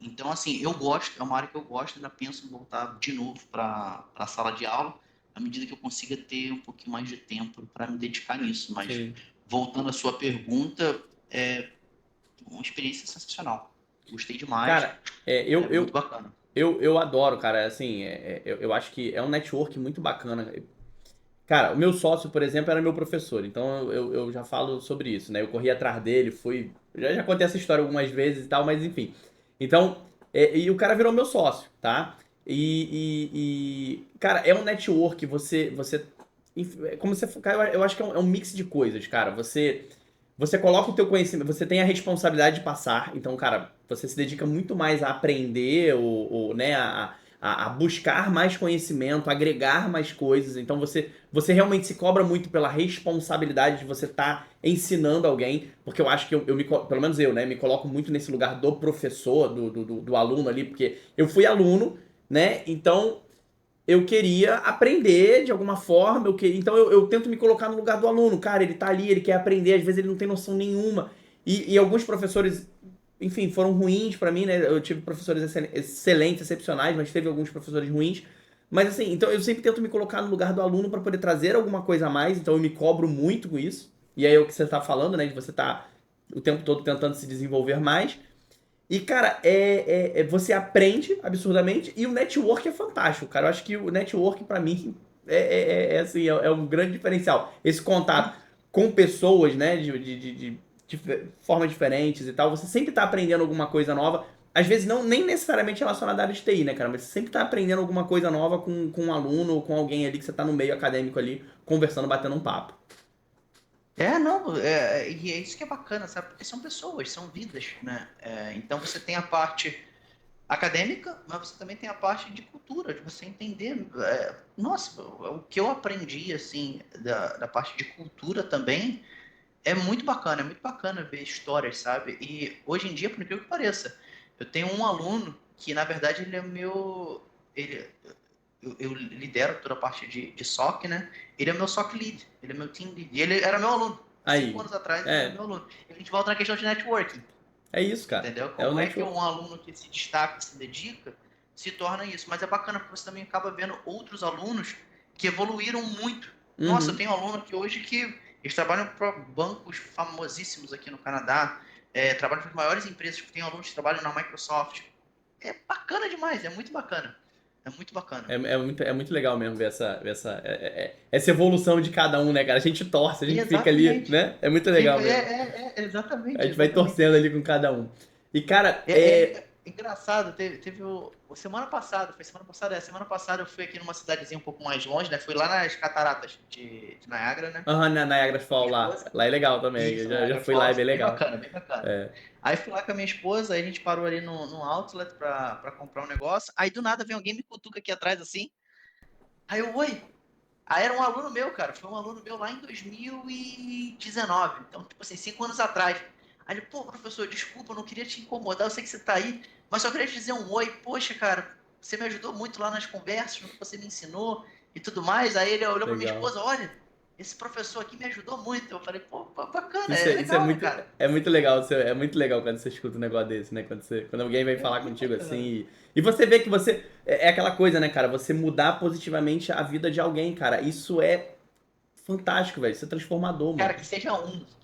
Então, assim, eu gosto, é uma área que eu gosto, ainda penso em voltar de novo para a sala de aula, à medida que eu consiga ter um pouquinho mais de tempo para me dedicar nisso. Mas, Sim. voltando à sua pergunta, é uma experiência sensacional. Gostei demais, Cara, muito bacana. eu adoro, cara, assim, eu acho que é um network muito bacana. Cara, o meu sócio, por exemplo, era meu professor, então eu já falo sobre isso, né? Eu corri atrás dele, fui. Já contei essa história algumas vezes e tal, mas enfim. Então, e o cara virou meu sócio, tá? Cara, é um network, como você. Cara, eu acho que é um mix de coisas, cara. Você coloca o teu conhecimento, você tem a responsabilidade de passar, então, cara, você se dedica muito mais a aprender, né, a buscar mais conhecimento, agregar mais coisas. Então você realmente se cobra muito pela responsabilidade de você estar ensinando alguém, porque eu acho que pelo menos eu, né, me coloco muito nesse lugar do professor, do aluno ali, porque eu fui aluno, né, então eu queria aprender de alguma forma, então eu tento me colocar no lugar do aluno. Cara, ele tá ali, ele quer aprender, às vezes ele não tem noção nenhuma. E alguns professores, enfim, foram ruins pra mim, né? Eu tive professores excelentes, excepcionais, mas teve alguns professores ruins. Mas assim, então eu sempre tento me colocar no lugar do aluno pra poder trazer alguma coisa a mais, então eu me cobro muito com isso. E aí é o que você tá falando, né? De você tá o tempo todo tentando se desenvolver mais. E, cara, você aprende absurdamente e o network é fantástico, cara. Eu acho que o network, pra mim, assim, é um grande diferencial. Esse contato com pessoas, né, de formas diferentes e tal, você sempre tá aprendendo alguma coisa nova. Às vezes, não nem necessariamente relacionada à área de TI, né, cara? Mas você sempre tá aprendendo alguma coisa nova com um aluno ou com alguém ali que você tá no meio acadêmico ali, conversando, batendo um papo. Não, e é isso que é bacana, sabe? Porque são pessoas, são vidas, né? Então você tem a parte acadêmica, mas você também tem a parte de cultura, de você entender. Nossa, o que eu aprendi, assim, da parte de cultura também é muito bacana ver histórias, sabe? E hoje em dia, por incrível que pareça, eu tenho um aluno que, na verdade, ele é o meu. Eu lidero toda a parte de SOC, né? Ele é meu SOC lead, ele é meu team lead. E ele era meu aluno. Há cinco Aí, anos atrás, ele era é, meu aluno. E a gente volta na questão de networking. é isso, cara. Entendeu? É o Como é que network. um aluno que se destaca, se dedica, se torna isso? Mas é bacana porque você também acaba vendo outros alunos que evoluíram muito. Nossa, eu Uhum. tenho um aluno aqui hoje que eles trabalham para bancos famosíssimos aqui no Canadá, trabalham para as maiores empresas, tem alunos que trabalham na Microsoft. É bacana demais, é muito bacana. É muito bacana. É muito legal mesmo ver essa evolução de cada um, né, cara? A gente torce, a gente fica ali, Exatamente. né? É muito legal Fica, mesmo. A exatamente, gente vai exatamente. torcendo ali com cada um. E, cara, Engraçado, teve semana passada, foi semana passada, semana passada eu fui aqui numa cidadezinha um pouco mais longe, né? Fui lá nas cataratas de Niagara, né? aham, na Niagara Com a minha Falls lá. esposa. Lá é legal também. Eu Isso, já Niagara fui lá, é Falls, bem bem legal. bacana, bem bacana. É. Aí fui lá com a minha esposa, aí a gente parou ali no outlet pra comprar um negócio. Aí do nada vem alguém me cutuca aqui atrás assim. Aí eu, oi. Aí era um aluno meu, cara. Foi um aluno meu lá em 2019. Então, tipo assim, 5 anos atrás. Aí ele, pô, professor, desculpa, eu não queria te incomodar, eu sei que você tá aí, mas só queria te dizer um oi. Poxa, cara, você me ajudou muito lá nas conversas, no que você me ensinou e tudo mais. Aí ele olhou pra minha Legal. esposa, olha, esse professor aqui me ajudou muito. Eu falei, pô, bacana, Isso, é isso legal, né, cara? é muito legal. É muito legal quando você escuta um negócio desse, né? Quando alguém vem É falar muito contigo assim. bacana. E você vê que você. É aquela coisa, né, cara? Você mudar positivamente a vida de alguém, cara. Isso é fantástico, velho. Isso é transformador, Cara, mano. que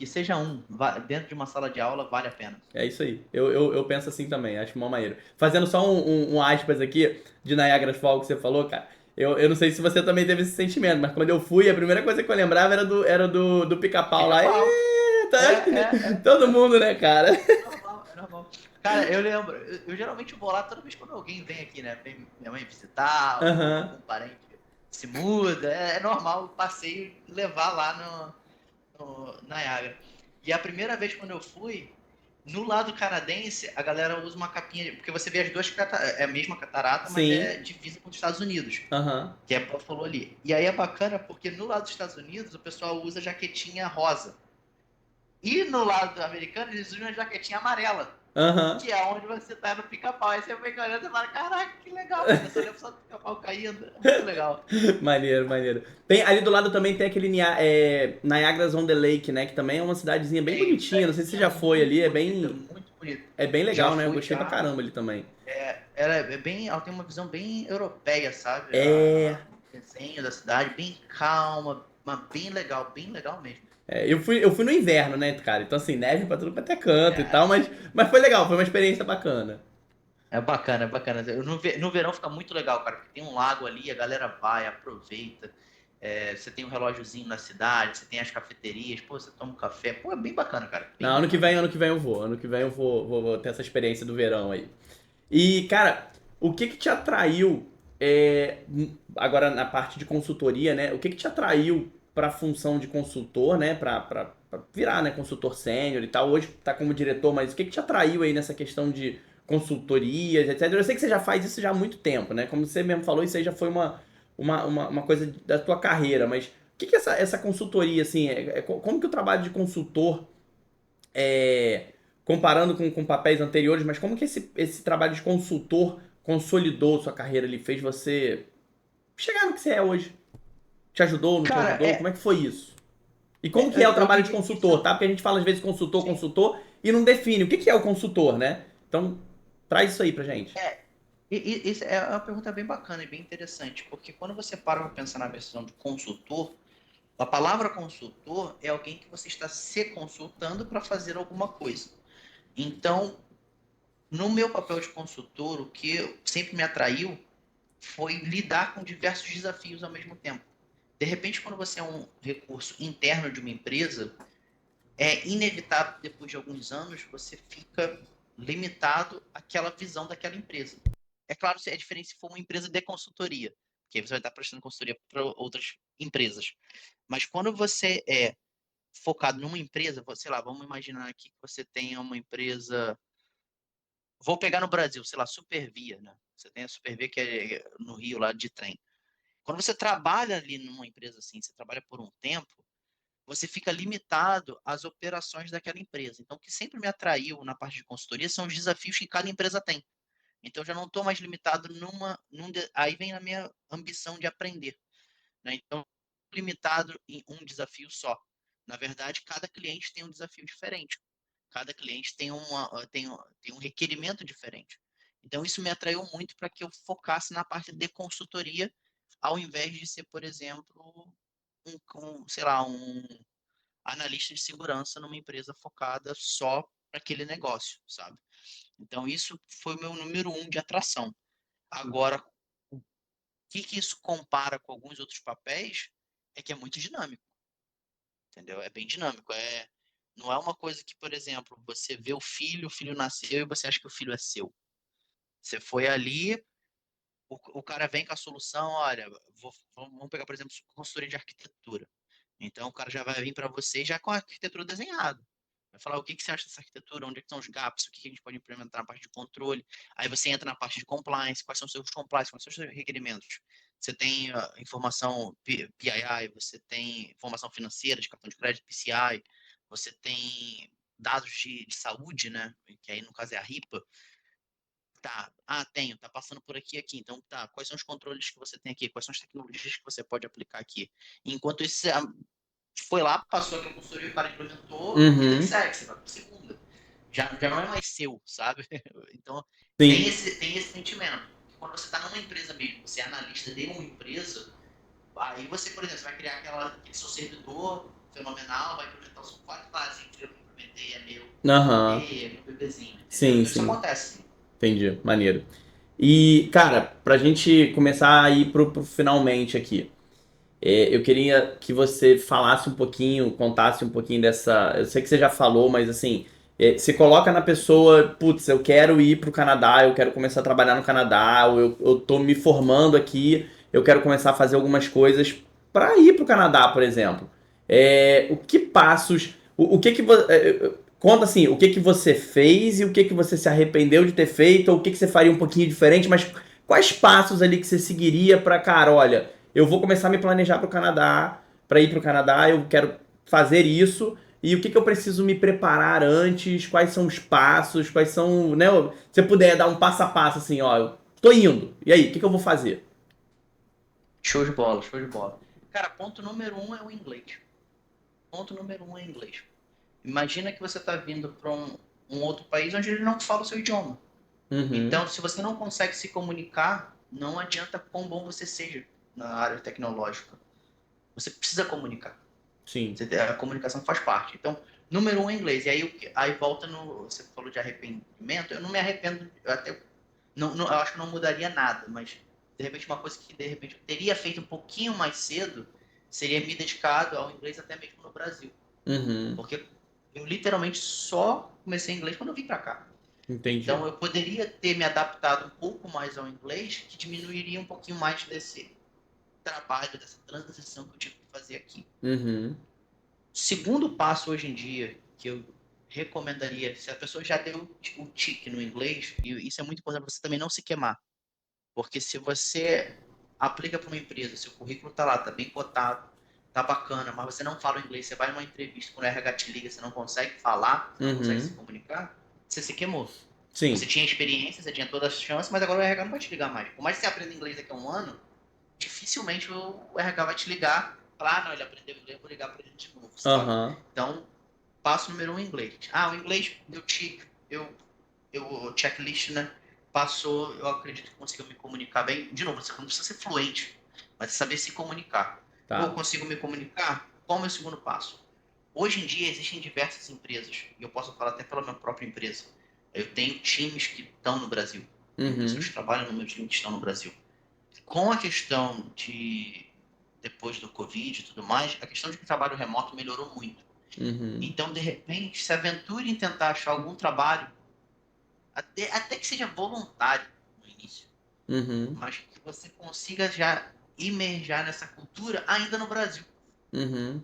seja um, dentro de uma sala de aula, vale a pena. É isso aí. Eu penso assim também, acho mó maneiro. Fazendo só um aspas aqui de Niagara Falls que você falou, cara. Eu não sei se você também teve esse sentimento, mas quando eu fui, a primeira coisa que eu lembrava era do pica-pau lá. Pica-pau. Tá, É, acho que é, todo mundo, né, cara? normal, é normal. Cara, eu lembro, eu geralmente vou lá toda vez quando alguém vem aqui, né? Vem minha mãe visitar, Aham. algum parente se muda, é normal o passeio levar lá no Niagara. E a primeira vez quando eu fui, no lado canadense, a galera usa uma capinha, porque você vê as duas cataratas, é a mesma catarata, mas é Sim. divisa com os Estados Unidos, Aham. que é Buffalo ali. E aí é bacana porque no lado dos Estados Unidos o pessoal usa jaquetinha rosa. E no lado americano eles usam a jaquetinha amarela, Aham. que é onde você tá no pica-pau. Aí você fica olhando e fala, caraca, que legal, cara. Eu só lembro só do pica-pau caindo. É muito legal. Maneiro, maneiro. Tem, ali do lado também tem aquele Niagara's on the Lake, né? Que também é uma cidadezinha bem Tem, bonitinha. Não sei se você já foi ali. muito bonito. É bem Já legal, né? Eu fui, gostei pra já. caramba ali também. Ela é bem, ela tem uma visão bem europeia, sabe? É. O desenho da cidade, bem calma, mas bem legal mesmo. Eu fui no inverno, né, cara? Então, assim, neve pra tudo quanto é canto e tal, É, mas foi legal, foi uma experiência bacana. é bacana, é bacana. No verão fica muito legal, cara, porque tem um lago ali, a galera vai, aproveita. Você tem um relógiozinho na cidade, você tem as cafeterias, pô, você toma um café. Pô, é bem bacana, cara. Bem Não, bacana mesmo. ano que vem eu vou. Ano que vem eu vou ter essa experiência do verão aí. E, cara, o que que te atraiu, agora na parte de consultoria, né? O que que te atraiu para a função de consultor, né? Pra virar, né, consultor sênior e tal. Hoje tá como diretor, mas o que que te atraiu aí nessa questão de consultorias, etc. Eu sei que você já faz isso já há muito tempo, né? Como você mesmo falou, isso aí já foi uma coisa da tua carreira, mas o que que essa consultoria, assim, como que o trabalho de consultor é, comparando com papéis anteriores, mas como que esse trabalho de consultor consolidou sua carreira? Ele fez você chegar no que você é hoje? Te ajudou, não te Cara, ajudou? Como é que foi isso? E como que é o eu trabalho de diria que consultor, tá? Porque a gente fala às vezes consultor, sim. consultor e não define o que que é o consultor, né? Então, traz isso aí pra gente. Isso é uma pergunta bem bacana e bem interessante, porque quando você para pensar na versão de consultor, a palavra consultor é alguém que você está se consultando para fazer alguma coisa. Então, no meu papel de consultor, o que sempre me atraiu foi lidar com diversos desafios ao mesmo tempo. De repente, quando você é um recurso interno de uma empresa, é inevitável, depois de alguns anos, você fica limitado àquela visão daquela empresa. É claro, é diferente se for uma empresa de consultoria, que aí você vai estar prestando consultoria para outras empresas. Mas quando você é focado numa empresa, sei lá, vamos imaginar aqui que você tenha uma empresa. Vou pegar no Brasil, sei lá, Supervia, né? Você tem a Supervia que é no Rio, lá de trem. Quando você trabalha ali numa empresa assim, você trabalha por um tempo, você fica limitado às operações daquela empresa. Então, o que sempre me atraiu na parte de consultoria são os desafios que cada empresa tem. Então, eu já não estou mais limitado aí vem a minha ambição de aprender, né? Então, limitado em um desafio só. Na verdade, cada cliente tem um desafio diferente. Cada cliente tem um requerimento diferente. Então, isso me atraiu muito para que eu focasse na parte de consultoria, ao invés de ser, por exemplo, sei lá, um analista de segurança numa empresa focada só para aquele negócio, sabe? Então, isso foi o meu número um de atração. Agora, o que isso compara com alguns outros papéis é que é muito dinâmico, entendeu? É bem dinâmico. Não é uma coisa que, por exemplo, você vê o filho nasceu e você acha que o filho é seu. Você foi ali, o cara vem com a solução, olha, vamos pegar, por exemplo, consultoria de arquitetura. Então, o cara já vai vir para você já com a arquitetura desenhada. Vai falar o que você acha dessa arquitetura, onde é que estão os gaps, o que a gente pode implementar na parte de controle. Aí você entra na parte de compliance, quais são os seus compliance, quais são os seus requerimentos. Você tem informação PII, você tem informação financeira de cartão de crédito, PCI, você tem dados de saúde, né? Que aí no caso é a RIPA. Tá, tenho, tá passando por aqui, aqui. Então, tá, quais são os controles que você tem aqui? Quais são as tecnologias que você pode aplicar aqui? Enquanto isso, você foi lá, passou aqui a consultoria, o cara implementou, vida que Uhum. segue, você vai pro segundo. Já não é mais seu, sabe? Então, Sim. tem esse sentimento. Quando você está numa empresa mesmo, você é analista de uma empresa, aí você, por exemplo, você vai criar aquele seu servidor fenomenal, vai implementar o seu código básico, que eu implementei, é meu Aham. bebê, é meu bebezinho, entendeu? Sim, Então, isso sim. acontece, sim. Entendi. Maneiro. E, cara, pra gente começar a ir pro finalmente aqui. Eu queria que você falasse um pouquinho, contasse um pouquinho dessa. Eu sei que você já falou, mas assim, Se coloca na pessoa, putz, eu quero ir pro Canadá, eu quero começar a trabalhar no Canadá, ou eu tô me formando aqui, eu quero começar a fazer algumas coisas para ir pro Canadá, por exemplo. O que passos, o que que conta assim, o que que você fez e o que que você se arrependeu de ter feito, ou o que que você faria um pouquinho diferente, mas quais passos ali que você seguiria para, cara, olha, eu vou começar a me planejar pro Canadá, para ir pro Canadá, eu quero fazer isso. E o que que eu preciso me preparar antes? Quais são os passos? Quais são, né? Se você puder dar um passo a passo assim, ó, eu tô indo. E aí, o que que eu vou fazer? Show de bola, show de bola. Cara, ponto número um é o inglês. Ponto número um é o inglês. Imagina que você está vindo para um outro país onde ele não fala o seu idioma. Uhum. Então, se você não consegue se comunicar, não adianta quão bom você seja na área tecnológica. Você precisa comunicar. Sim. A comunicação faz parte. Então, número um é inglês. E aí volta no. Você falou de arrependimento. Eu não me arrependo. Eu até. Eu acho que não mudaria nada, mas de repente uma coisa que de repente eu teria feito um pouquinho mais cedo seria me dedicado ao inglês até mesmo no Brasil. Uhum. Porque eu literalmente só comecei inglês quando eu vim para cá. Entendi. Então eu poderia ter me adaptado um pouco mais ao inglês, que diminuiria um pouquinho mais desse trabalho, dessa transição que eu tive que fazer aqui. Uhum. Segundo passo hoje em dia, que eu recomendaria, se a pessoa já deu o tique no inglês, e isso é muito importante, você também não se queimar. Porque se você aplica para uma empresa, seu currículo está lá, está bem cotado, está bacana, mas você não fala o inglês, você vai numa entrevista, quando o RH te liga, você não consegue falar, você não consegue se Uhum. comunicar, você se queimou. Você Sim. tinha experiência, você tinha todas as chances, mas agora o RH não vai te ligar mais. Por mais que você aprenda inglês daqui a um ano, dificilmente o RH vai te ligar, falar, não, ele aprendeu inglês, eu vou ligar para ele de novo, sabe? Aham. Então, passo número um, inglês. Ah, o inglês, meu tique, eu checklist, né? Passou, eu acredito que consigo me comunicar bem. De novo, você não precisa ser fluente, mas saber se comunicar. Pô, Tá. consigo me comunicar? Qual é o meu segundo passo? Hoje em dia existem diversas empresas, e eu posso falar até pela minha própria empresa. Eu tenho times que estão no Brasil. Tenho pessoas Uhum. que trabalham no meu time que estão no Brasil. Com a questão de depois do Covid e tudo mais, a questão de que o trabalho remoto melhorou muito. Uhum. Então, de repente, se aventure em tentar achar algum trabalho, até que seja voluntário no início, Uhum. mas que você consiga já imerjar nessa cultura ainda no Brasil. Uhum.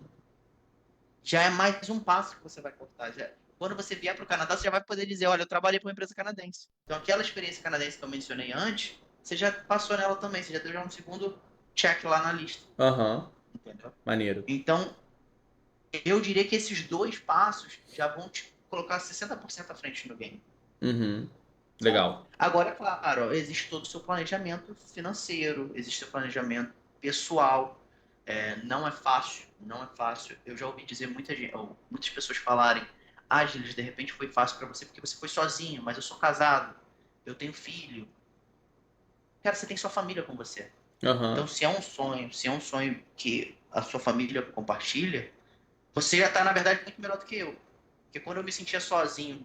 Já é mais um passo que você vai cortar. Já, quando você vier para o Canadá, você já vai poder dizer, olha, eu trabalhei para uma empresa canadense. Então, aquela experiência canadense que eu mencionei antes, você já passou nela também, você já deu já um segundo check lá na lista. Aham. Entendeu? Maneiro. Então, eu diria que esses dois passos já vão te colocar 60% à frente no game. Uhum. Sabe? Legal. Agora, é claro, ó, existe todo o seu planejamento financeiro, existe o seu planejamento pessoal. Não é fácil, não é fácil. Eu já ouvi dizer muitas pessoas falarem, ah, Gilles, de repente foi fácil para você porque você foi sozinho, mas eu sou casado, eu tenho filho. Cara, você tem sua família com você. Então, Aham. se é um sonho que a sua família compartilha, você já está, na verdade, muito melhor do que eu. Porque quando eu me sentia sozinho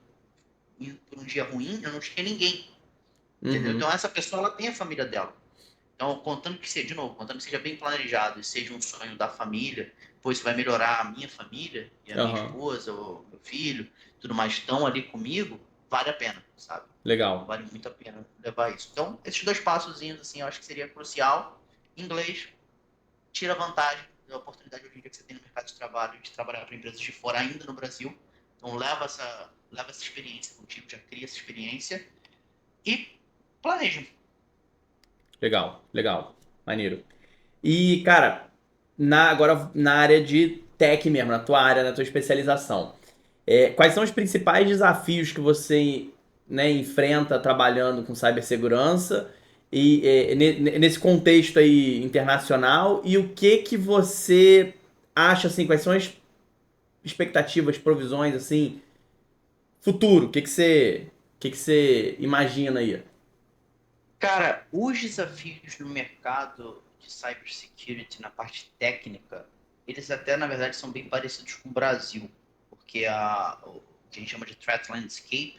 por um dia ruim, eu não tinha ninguém. Entendeu? Uhum. Então, essa pessoa, ela tem a família dela. Então, contando que seja, de novo, contando que seja bem planejado e seja um sonho da família, pois isso vai melhorar a minha família e a minha Aham. esposa, o meu filho, tudo mais, estão ali comigo, vale a pena, sabe? Legal. Vale muito a pena levar isso. Então, esses dois passozinhos, assim, eu acho que seria crucial. Inglês, tira vantagem da oportunidade hoje em dia que você tem no mercado de trabalho, de trabalhar para empresas de fora ainda no Brasil. Então, leva essa experiência contigo, já cria essa experiência e planeja. Legal. Legal. Maneiro. E, cara, agora na área de tech mesmo, na tua área, na tua especialização, quais são os principais desafios que você, né, enfrenta trabalhando com cibersegurança e nesse contexto aí internacional e o que que você acha assim, quais são as expectativas, provisões assim, futuro, o que que você imagina aí? Cara, os desafios no mercado de cybersecurity na parte técnica, eles até, na verdade, são bem parecidos com o Brasil, porque o que a gente chama de threat landscape,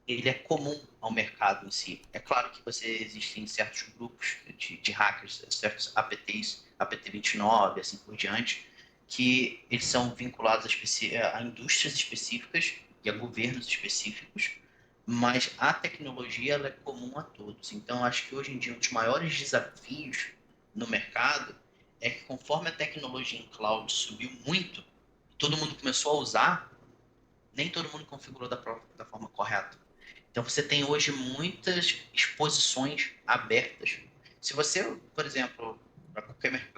ele é comum ao mercado em si. É claro que existem certos grupos de hackers, certos APTs, APT 29, assim por diante, que eles são vinculados a indústrias específicas e a governos específicos, mas a tecnologia ela é comum a todos. Então, acho que hoje em dia um dos maiores desafios no mercado é que conforme a tecnologia em cloud subiu muito, todo mundo começou a usar, nem todo mundo configurou da forma correta. Então, você tem hoje muitas exposições abertas. Se você, por exemplo, para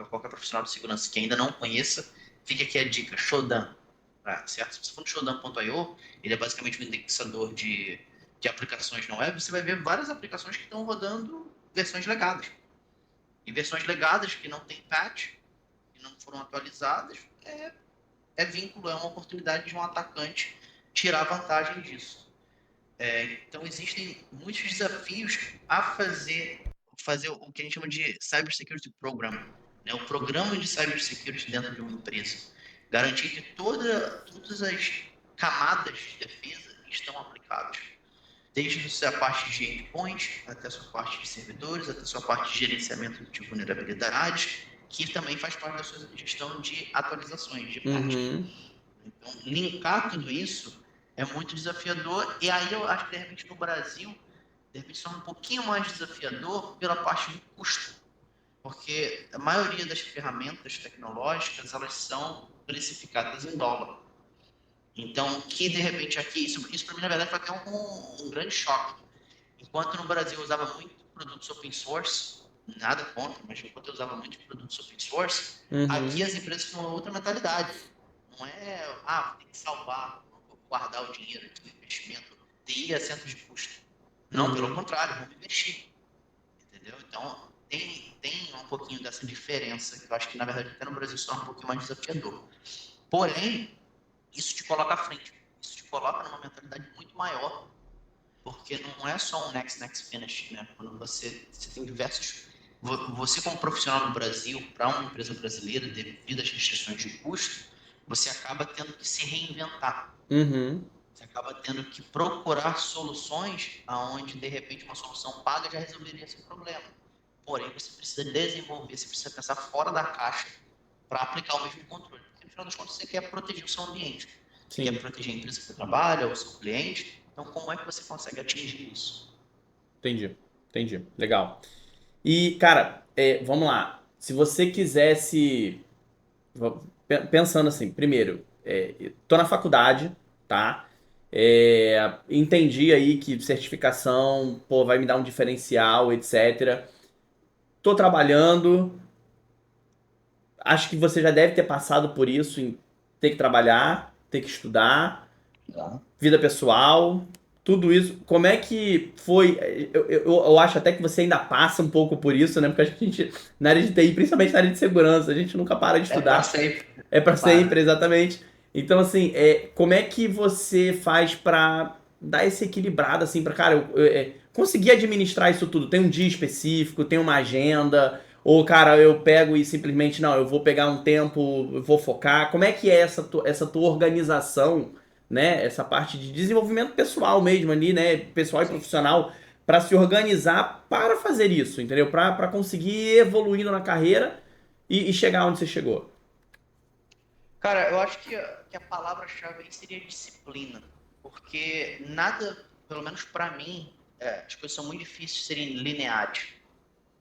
qualquer profissional de segurança que ainda não conheça, fica aqui a dica, Shodan. Certo? Se você for no Shodan.io, ele é basicamente um indexador de aplicações na web, você vai ver várias aplicações que estão rodando versões legadas. E versões legadas que não tem patch, que não foram atualizadas, é vínculo, é uma oportunidade de um atacante tirar vantagem disso. Então, existem muitos desafios a fazer o que a gente chama de Cybersecurity Program, né? O programa de Cybersecurity dentro de uma empresa. Garantir que todas as camadas de defesa estão aplicadas. Desde a parte de endpoint, até a sua parte de servidores, até a sua parte de gerenciamento de vulnerabilidades, que também faz parte da sua gestão de atualizações, de patch. Então, linkar tudo isso é muito desafiador, e aí eu acho que, de repente, no Brasil, de repente, só um pouquinho mais desafiador pela parte do custo, porque a maioria das ferramentas tecnológicas, elas são precificadas em dólar. Então, que de repente aqui, isso para mim, na verdade, foi até um grande choque. Enquanto no Brasil eu usava muito produtos open source, nada contra, mas enquanto eu usava muito produtos open source, aqui as empresas têm uma outra mentalidade. Não é, tem que salvar, guardar o dinheiro do investimento, ter assento de custo. Não, pelo contrário, vamos investir. Entendeu? Então, tem um pouquinho dessa diferença, que eu acho que, na verdade, até no Brasil se torna um pouquinho mais desafiador. Porém, isso te coloca à frente. Isso te coloca numa mentalidade muito maior, porque não é só um next finish, né? Quando você tem diversos... Você, como profissional no Brasil, para uma empresa brasileira, devido às restrições de custo, você acaba tendo que se reinventar. Você acaba tendo que procurar soluções onde, de repente, uma solução paga já resolveria esse problema. Porém, você precisa desenvolver, você precisa pensar fora da caixa para aplicar o mesmo controle. Porque, no final das contas, você quer proteger o seu ambiente. Você quer proteger a empresa que você trabalha, o seu cliente. Então, como é que você consegue atingir isso? Entendi. Legal. E, cara, vamos lá. Se você quisesse... Pensando assim, primeiro, tô na faculdade, tá? Entendi aí que certificação, pô, vai me dar um diferencial, etc. Tô trabalhando. Acho que você já deve ter passado por isso, em ter que trabalhar, ter que estudar, vida pessoal, tudo isso. Como é que foi? Eu acho até que você ainda passa um pouco por isso, né? Porque acho que a gente, na área de TI, principalmente na área de segurança, a gente nunca para de estudar. É pra sempre, exatamente. Então, assim, como é que você faz pra dar esse equilibrado, assim, pra, cara, conseguir administrar isso tudo? Tem um dia específico, tem uma agenda, ou, cara, eu pego e simplesmente, não, eu vou pegar um tempo, eu vou focar. Como é que é essa tua organização, né? Essa parte de desenvolvimento pessoal mesmo ali, né? Pessoal e profissional, pra se organizar para fazer isso, entendeu? Pra conseguir ir evoluindo na carreira e chegar onde você chegou. Cara, eu acho que a palavra-chave aí seria disciplina, porque nada, pelo menos para mim, as coisas são muito difíceis de serem lineares.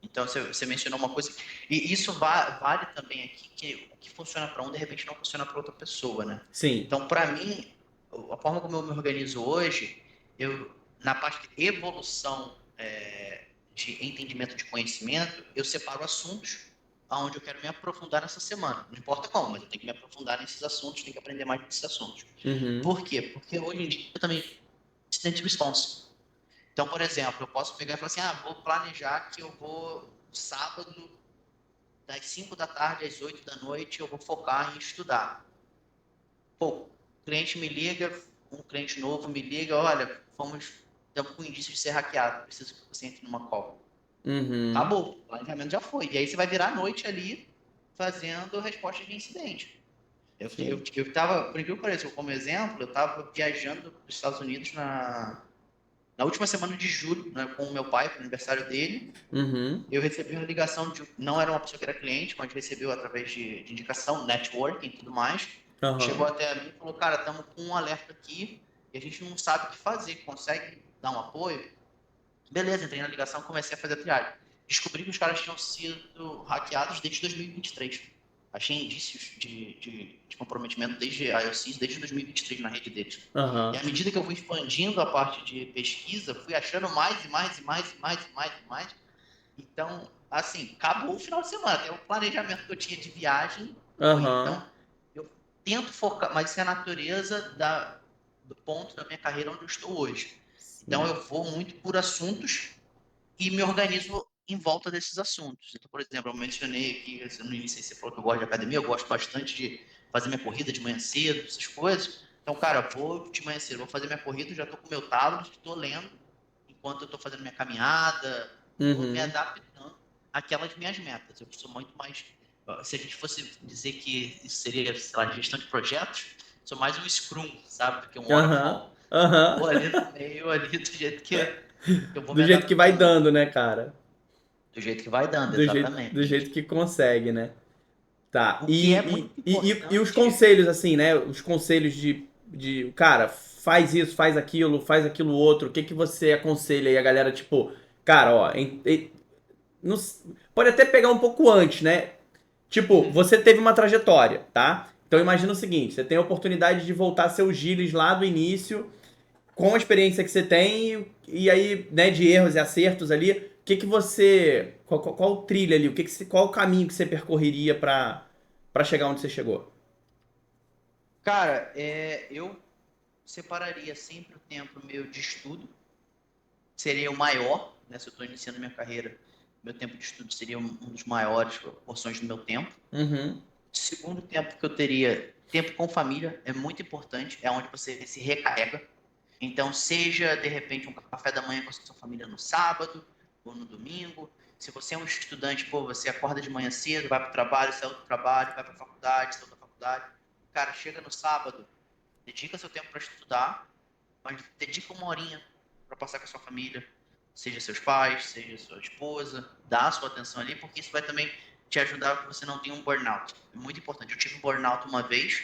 Então, você mencionou uma coisa, e isso vale também aqui, que o que funciona para um, de repente, não funciona para outra pessoa, né? Sim. Então, para mim, a forma como eu me organizo hoje, na parte de evolução de entendimento de conhecimento, eu separo assuntos aonde eu quero me aprofundar nessa semana. Não importa como, mas eu tenho que me aprofundar nesses assuntos, tenho que aprender mais desses assuntos. Por quê? Porque hoje em dia eu também incident response. Então, por exemplo, eu posso pegar e falar assim, vou planejar que eu vou sábado, das 5 da tarde às 8 da noite, eu vou focar em estudar. Pô, o cliente me liga, um cliente novo me liga, olha, estamos com indício de ser hackeado, preciso que você entre numa call. Acabou, o planejamento já foi. E aí você vai virar a noite ali fazendo resposta de incidente. Eu tava, por incrível que pareça, como exemplo, eu estava viajando para os Estados Unidos na última semana de julho, né, com o meu pai, para o aniversário dele. Eu recebi uma ligação não era uma pessoa que era cliente, mas recebeu através de indicação, networking e tudo mais. Chegou até a mim e falou, cara, estamos com um alerta aqui, e a gente não sabe o que fazer, consegue dar um apoio? Beleza, entrei na ligação, comecei a fazer a triagem. Descobri que os caras tinham sido hackeados desde 2023. Achei indícios de comprometimento desde a IOCs, desde 2023 na rede deles. E Aham. à medida que eu fui expandindo a parte de pesquisa, fui achando mais e mais e mais e mais e mais e mais. Então, assim, acabou o final de semana. Até o planejamento que eu tinha de viagem foi. Aham. Então, eu tento focar, mas isso é a natureza do ponto da minha carreira onde eu estou hoje. Então, Sim. eu vou muito por assuntos e me organizo em volta desses assuntos. Então, por exemplo, eu mencionei aqui no início, você falou que eu gosto de academia, eu gosto bastante de fazer minha corrida de manhã cedo, essas coisas. Então, cara, vou de manhã cedo, vou fazer minha corrida, já estou com o meu tablet, estou lendo enquanto eu estou fazendo minha caminhada, vou me Uhum. adaptando àquelas minhas metas. Eu sou muito mais. Se a gente fosse dizer que isso seria, sei lá, gestão de projetos, sou mais um Scrum, sabe? Do que um Aham. Waterfall. Aham. Vou ali no meio, ali do jeito que eu vou Do me jeito que vai adaptando. dando, né, cara? Do jeito que vai dando, Do jeito exatamente. que consegue, né? Tá. O que é muito E os importante. conselhos, assim, né? Os conselhos cara, faz isso, faz aquilo outro. O que que você aconselha aí a galera, tipo, cara, ó, não s- pode até pegar um pouco antes, né? Tipo, Uhum. você teve uma trajetória, tá? Então imagina o seguinte, você tem a oportunidade de voltar seus giros lá do início, com a experiência que você tem, e aí, né, de erros e acertos ali, o que que você. Qual o trilho ali? Qual o caminho que você percorreria pra chegar onde você chegou? Cara, eu separaria sempre o tempo meu de estudo, seria o maior, né? Se eu estou iniciando minha carreira, meu tempo de estudo seria um dos maiores porções do meu tempo. Uhum, Segundo tempo que eu teria, tempo com família, é muito importante, é onde você se recarrega. Então, seja de repente um café da manhã com a sua família no sábado ou no domingo. Se você é um estudante, pô, você acorda de manhã cedo, vai para o trabalho, sai do trabalho, vai para a faculdade, sai da faculdade. Cara, chega no sábado, dedica seu tempo para estudar, mas dedica uma horinha para passar com a sua família, seja seus pais, seja sua esposa, dá a sua atenção ali, porque isso vai também te ajudar que você não tenha um burnout. É muito importante. Eu tive um burnout uma vez,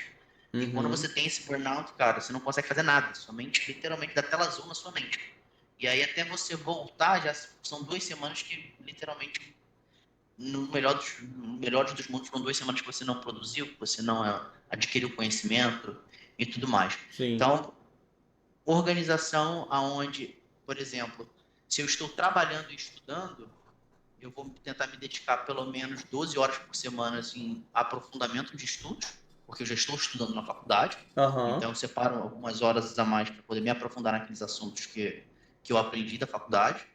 e quando uhum. você tem esse burnout, cara, você não consegue fazer nada. Sua mente literalmente dá tela azul na sua mente. E aí até você voltar, já são 2 semanas que literalmente, no melhor dos mundos, foram 2 semanas que você não produziu, que você não adquiriu conhecimento e tudo mais. Sim. Então, organização aonde, por exemplo, se eu estou trabalhando e estudando, eu vou tentar me dedicar pelo menos 12 horas por semana em aprofundamento de estudos, porque eu já estou estudando na faculdade, Aham. então eu separo algumas horas a mais para poder me aprofundar naqueles assuntos que eu aprendi da faculdade,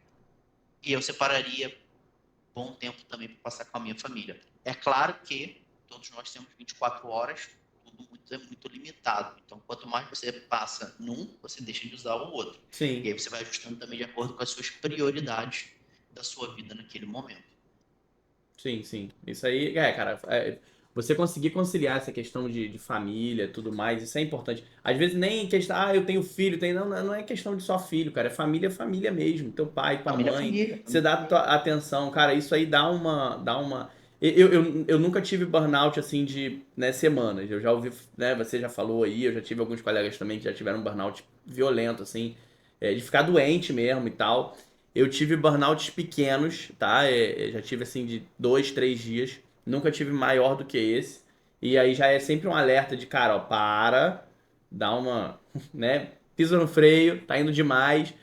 e eu separaria bom tempo também para passar com a minha família. É claro que todos nós temos 24 horas, tudo é muito limitado. Então, quanto mais você passa num, você deixa de usar o outro. E Sim. aí você vai ajustando também de acordo com as suas prioridades da sua vida naquele momento. Sim, sim. Isso aí, cara, você conseguir conciliar essa questão de família, tudo mais, isso é importante. Às vezes nem questão, eu tenho filho, não é questão de só filho, cara, é família mesmo, teu pai, tua Família, mãe, família, você família, dá tua família. atenção, cara, isso aí dá uma. Eu nunca tive burnout assim de, né, semanas. Eu já ouvi, né, você já falou aí, eu já tive alguns colegas também que já tiveram burnout violento, assim, de ficar doente mesmo e tal. Eu tive burnouts pequenos, tá? Já tive assim de 2, 3 dias. Nunca tive maior do que esse. E aí já é sempre um alerta de, cara, ó, dá uma, né? Pisa no freio, tá indo demais.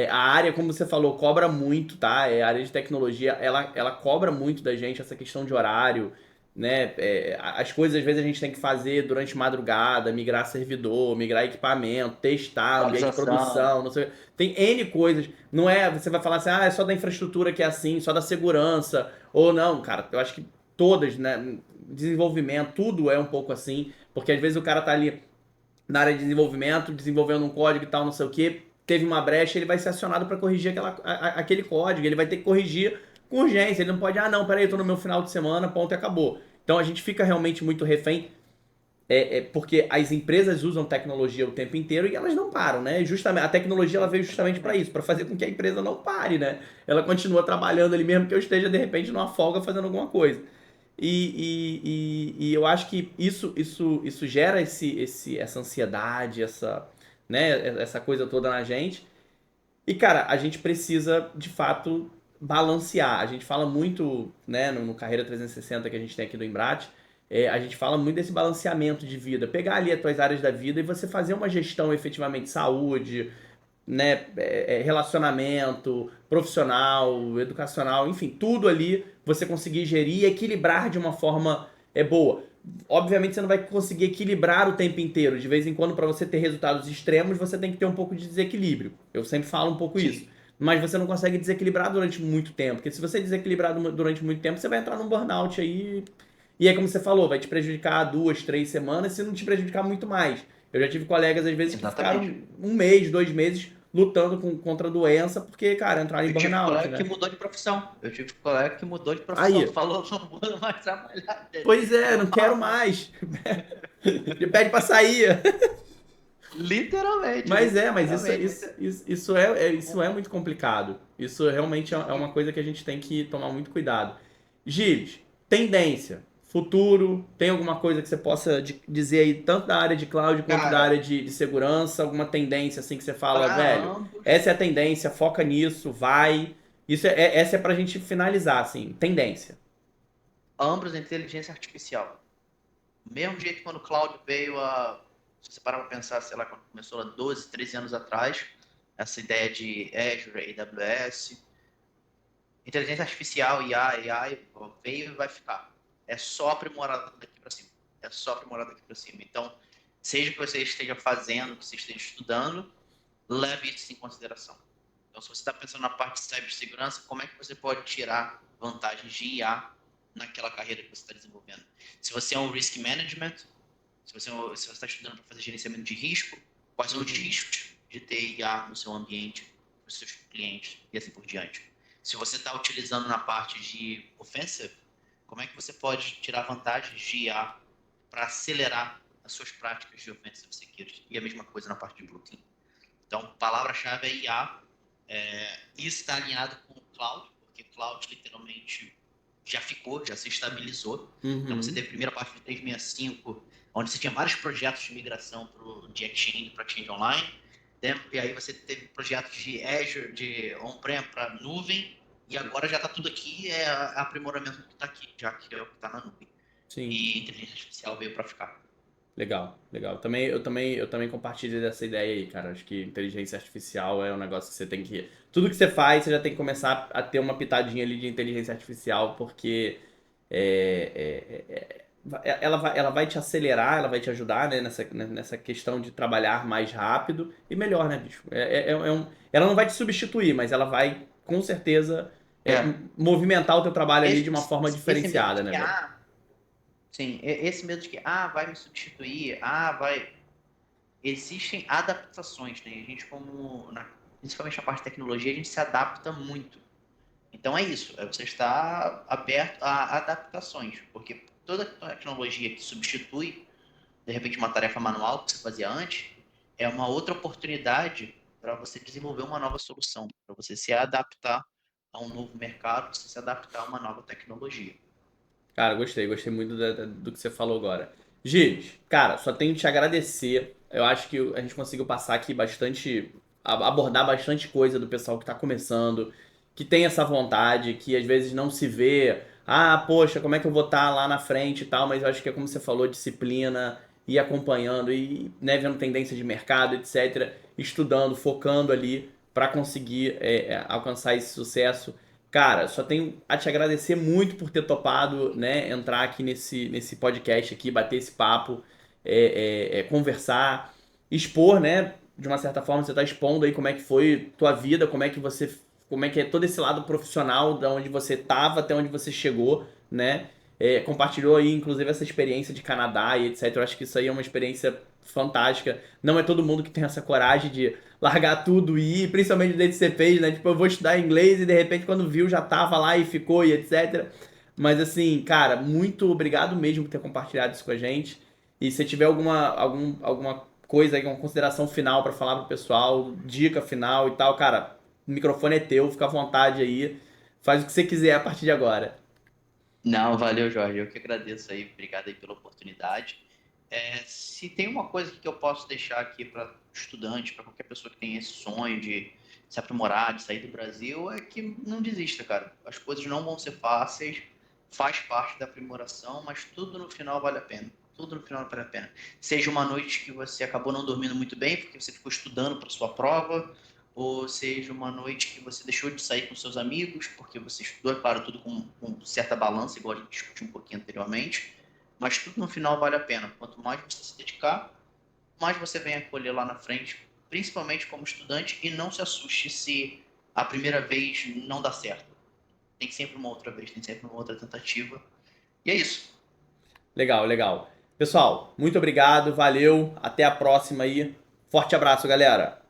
A área, como você falou, cobra muito, tá? A área de tecnologia, ela cobra muito da gente essa questão de horário, né? As coisas às vezes a gente tem que fazer durante madrugada, migrar servidor, migrar equipamento, testar ambiente de Atualização. produção, não sei. Tem N coisas. Não é, você vai falar assim, é só da infraestrutura que é assim, só da segurança. Ou não, cara, eu acho que todas, né? Desenvolvimento, tudo é um pouco assim. Porque às vezes o cara tá ali na área de desenvolvimento, desenvolvendo um código e tal, não sei o que, teve uma brecha, ele vai ser acionado para corrigir aquele código, ele vai ter que corrigir com urgência, ele não pode, não, peraí, eu tô no meu final de semana, ponto e acabou. Então a gente fica realmente muito refém, porque as empresas usam tecnologia o tempo inteiro e elas não param, né? Justamente, a tecnologia ela veio justamente para Exatamente. isso, para fazer com que a empresa não pare, né? Ela continua trabalhando ali mesmo que eu esteja de repente numa folga fazendo alguma coisa. E eu acho que isso gera essa ansiedade, né, essa coisa toda na gente. E, cara, a gente precisa, de fato, balancear. A gente fala muito, né, no Carreira 360 que a gente tem aqui do Embrate, a gente fala muito desse balanceamento de vida. Pegar ali as tuas áreas da vida e você fazer uma gestão efetivamente de saúde, né, relacionamento, profissional, educacional, enfim, tudo ali você conseguir gerir e equilibrar de uma forma boa. Obviamente você não vai conseguir equilibrar o tempo inteiro. De vez em quando, para você ter resultados extremos, você tem que ter um pouco de desequilíbrio. Eu sempre falo um pouco isso. Sim. Mas você não consegue desequilibrar durante muito tempo. Porque se você desequilibrar durante muito tempo, você vai entrar num burnout aí. E é como você falou, vai te prejudicar 2, 3 semanas, se não te prejudicar muito mais. Eu já tive colegas, às vezes, que ficaram Exatamente. 1 mês, 2 meses lutando contra a doença, porque, cara, entraram em Eu tive burnout, colega que né? mudou de profissão. Eu tive colega que mudou de profissão. Aí, Falou, não vou mais trabalhar. pois é, Deu não quero mal. mais. Me pede pra sair. Literalmente, Mas isso, literalmente. isso, isso, isso é muito complicado. Isso realmente é uma coisa que a gente tem que tomar muito cuidado. Gilles, tendência, futuro, tem alguma coisa que você possa dizer aí, tanto da área de cloud quanto da área Cara, de segurança, alguma tendência assim que você fala, para velho, ambos, essa é a tendência, foca nisso, vai. Essa é pra gente finalizar, assim, tendência. ambos a inteligência artificial. Do mesmo jeito que quando o cloud veio a. Se você parar para pensar, sei lá, quando começou lá 12, 13 anos atrás, essa ideia de Azure, AWS, inteligência artificial, AI, veio e vai ficar. É só aprimorado daqui para cima. É só aprimorado daqui para cima. Então, seja o que você esteja fazendo, o que você esteja estudando, leve isso em consideração. Então, se você está pensando na parte de cibersegurança, como é que você pode tirar vantagens de IA naquela carreira que você está desenvolvendo? Se você é um risk management, se você está estudando para fazer gerenciamento de risco, quais são os riscos de ter IA no seu ambiente, para os seus clientes e assim por diante. Se você está utilizando na parte de offensive, como é que você pode tirar vantagens de IA para acelerar as suas práticas de offensive security? E a mesma coisa na parte de blue team. Então, palavra-chave é IA. Isso está alinhado com o cloud, porque cloud literalmente já se estabilizou. Então, você Uhum. teve a primeira parte de 365, onde você tinha vários projetos de migração de Exchange para Exchange Online. E aí você teve projetos de Azure, de on-prem para nuvem, e agora já está tudo aqui, é aprimoramento que está aqui, já que é o que está na nuvem. Sim. E inteligência artificial veio para ficar. Legal, legal. Eu também compartilho dessa ideia aí, cara. Acho que inteligência artificial é um negócio que você tem que. Tudo que você faz, você já tem que começar a ter uma pitadinha ali de inteligência artificial, porque ela vai te acelerar, ela vai te ajudar, né, nessa questão de trabalhar mais rápido e melhor, né, bicho? Ela não vai te substituir, mas ela vai, com certeza, É, movimentar o teu trabalho ali de uma forma esse medo diferenciada, de né, que, velho? sim, esse medo de que, vai me substituir, vai. Existem adaptações, né? A gente, principalmente na parte de tecnologia, a gente se adapta muito. Então é isso, você está aberto a adaptações, porque toda tecnologia que substitui, de repente, uma tarefa manual que você fazia antes, é uma outra oportunidade para você desenvolver uma nova solução, para você se adaptar a um novo mercado, você se adaptar a uma nova tecnologia. Cara, gostei muito do que você falou agora. Gilles, cara, só tenho que te agradecer. Eu acho que a gente conseguiu passar aqui bastante, abordar bastante coisa do pessoal que tá começando, que tem essa vontade, que às vezes não se vê. Ah, poxa, como é que eu vou estar lá na frente e tal, mas eu acho que é como você falou, disciplina, ir acompanhando e, né, vendo tendência de mercado, etc, estudando, focando ali para conseguir alcançar esse sucesso. Cara, só tenho a te agradecer muito por ter topado, né, entrar aqui nesse podcast aqui, bater esse papo, conversar, expor, né, de uma certa forma você está expondo aí como é que foi tua vida, como é que é todo esse lado profissional, da onde você estava até onde você chegou, né? Compartilhou aí, inclusive, essa experiência de Canadá e etc. Eu acho que isso aí é uma experiência fantástica. Não é todo mundo que tem essa coragem de largar tudo e ir, principalmente desde que você fez, né? Tipo, eu vou estudar inglês e de repente quando viu já tava lá e ficou e etc. Mas assim, cara, muito obrigado mesmo por ter compartilhado isso com a gente. E se tiver alguma coisa aí, uma consideração final pra falar pro pessoal, dica final e tal, cara, o microfone é teu, fica à vontade aí. Faz o que você quiser a partir de agora. Não, valeu, Jorge. Eu que agradeço aí, obrigado aí pela oportunidade. Se tem uma coisa que eu posso deixar aqui para estudante, para qualquer pessoa que tem esse sonho de se aprimorar, de sair do Brasil, é que não desista, cara. As coisas não vão ser fáceis, faz parte da aprimoração, mas tudo no final vale a pena. Tudo no final vale a pena. Seja uma noite que você acabou não dormindo muito bem, porque você ficou estudando para sua prova, ou seja uma noite que você deixou de sair com seus amigos, porque você estudou, é claro, tudo com certa balança, igual a gente discutiu um pouquinho anteriormente, mas tudo no final vale a pena. Quanto mais você se dedicar, mais você vem a colher lá na frente, principalmente como estudante, e não se assuste se a primeira vez não dá certo. Tem sempre uma outra vez, tem sempre uma outra tentativa. E é isso. Legal, legal. Pessoal, muito obrigado, valeu, até a próxima aí. Forte abraço, galera!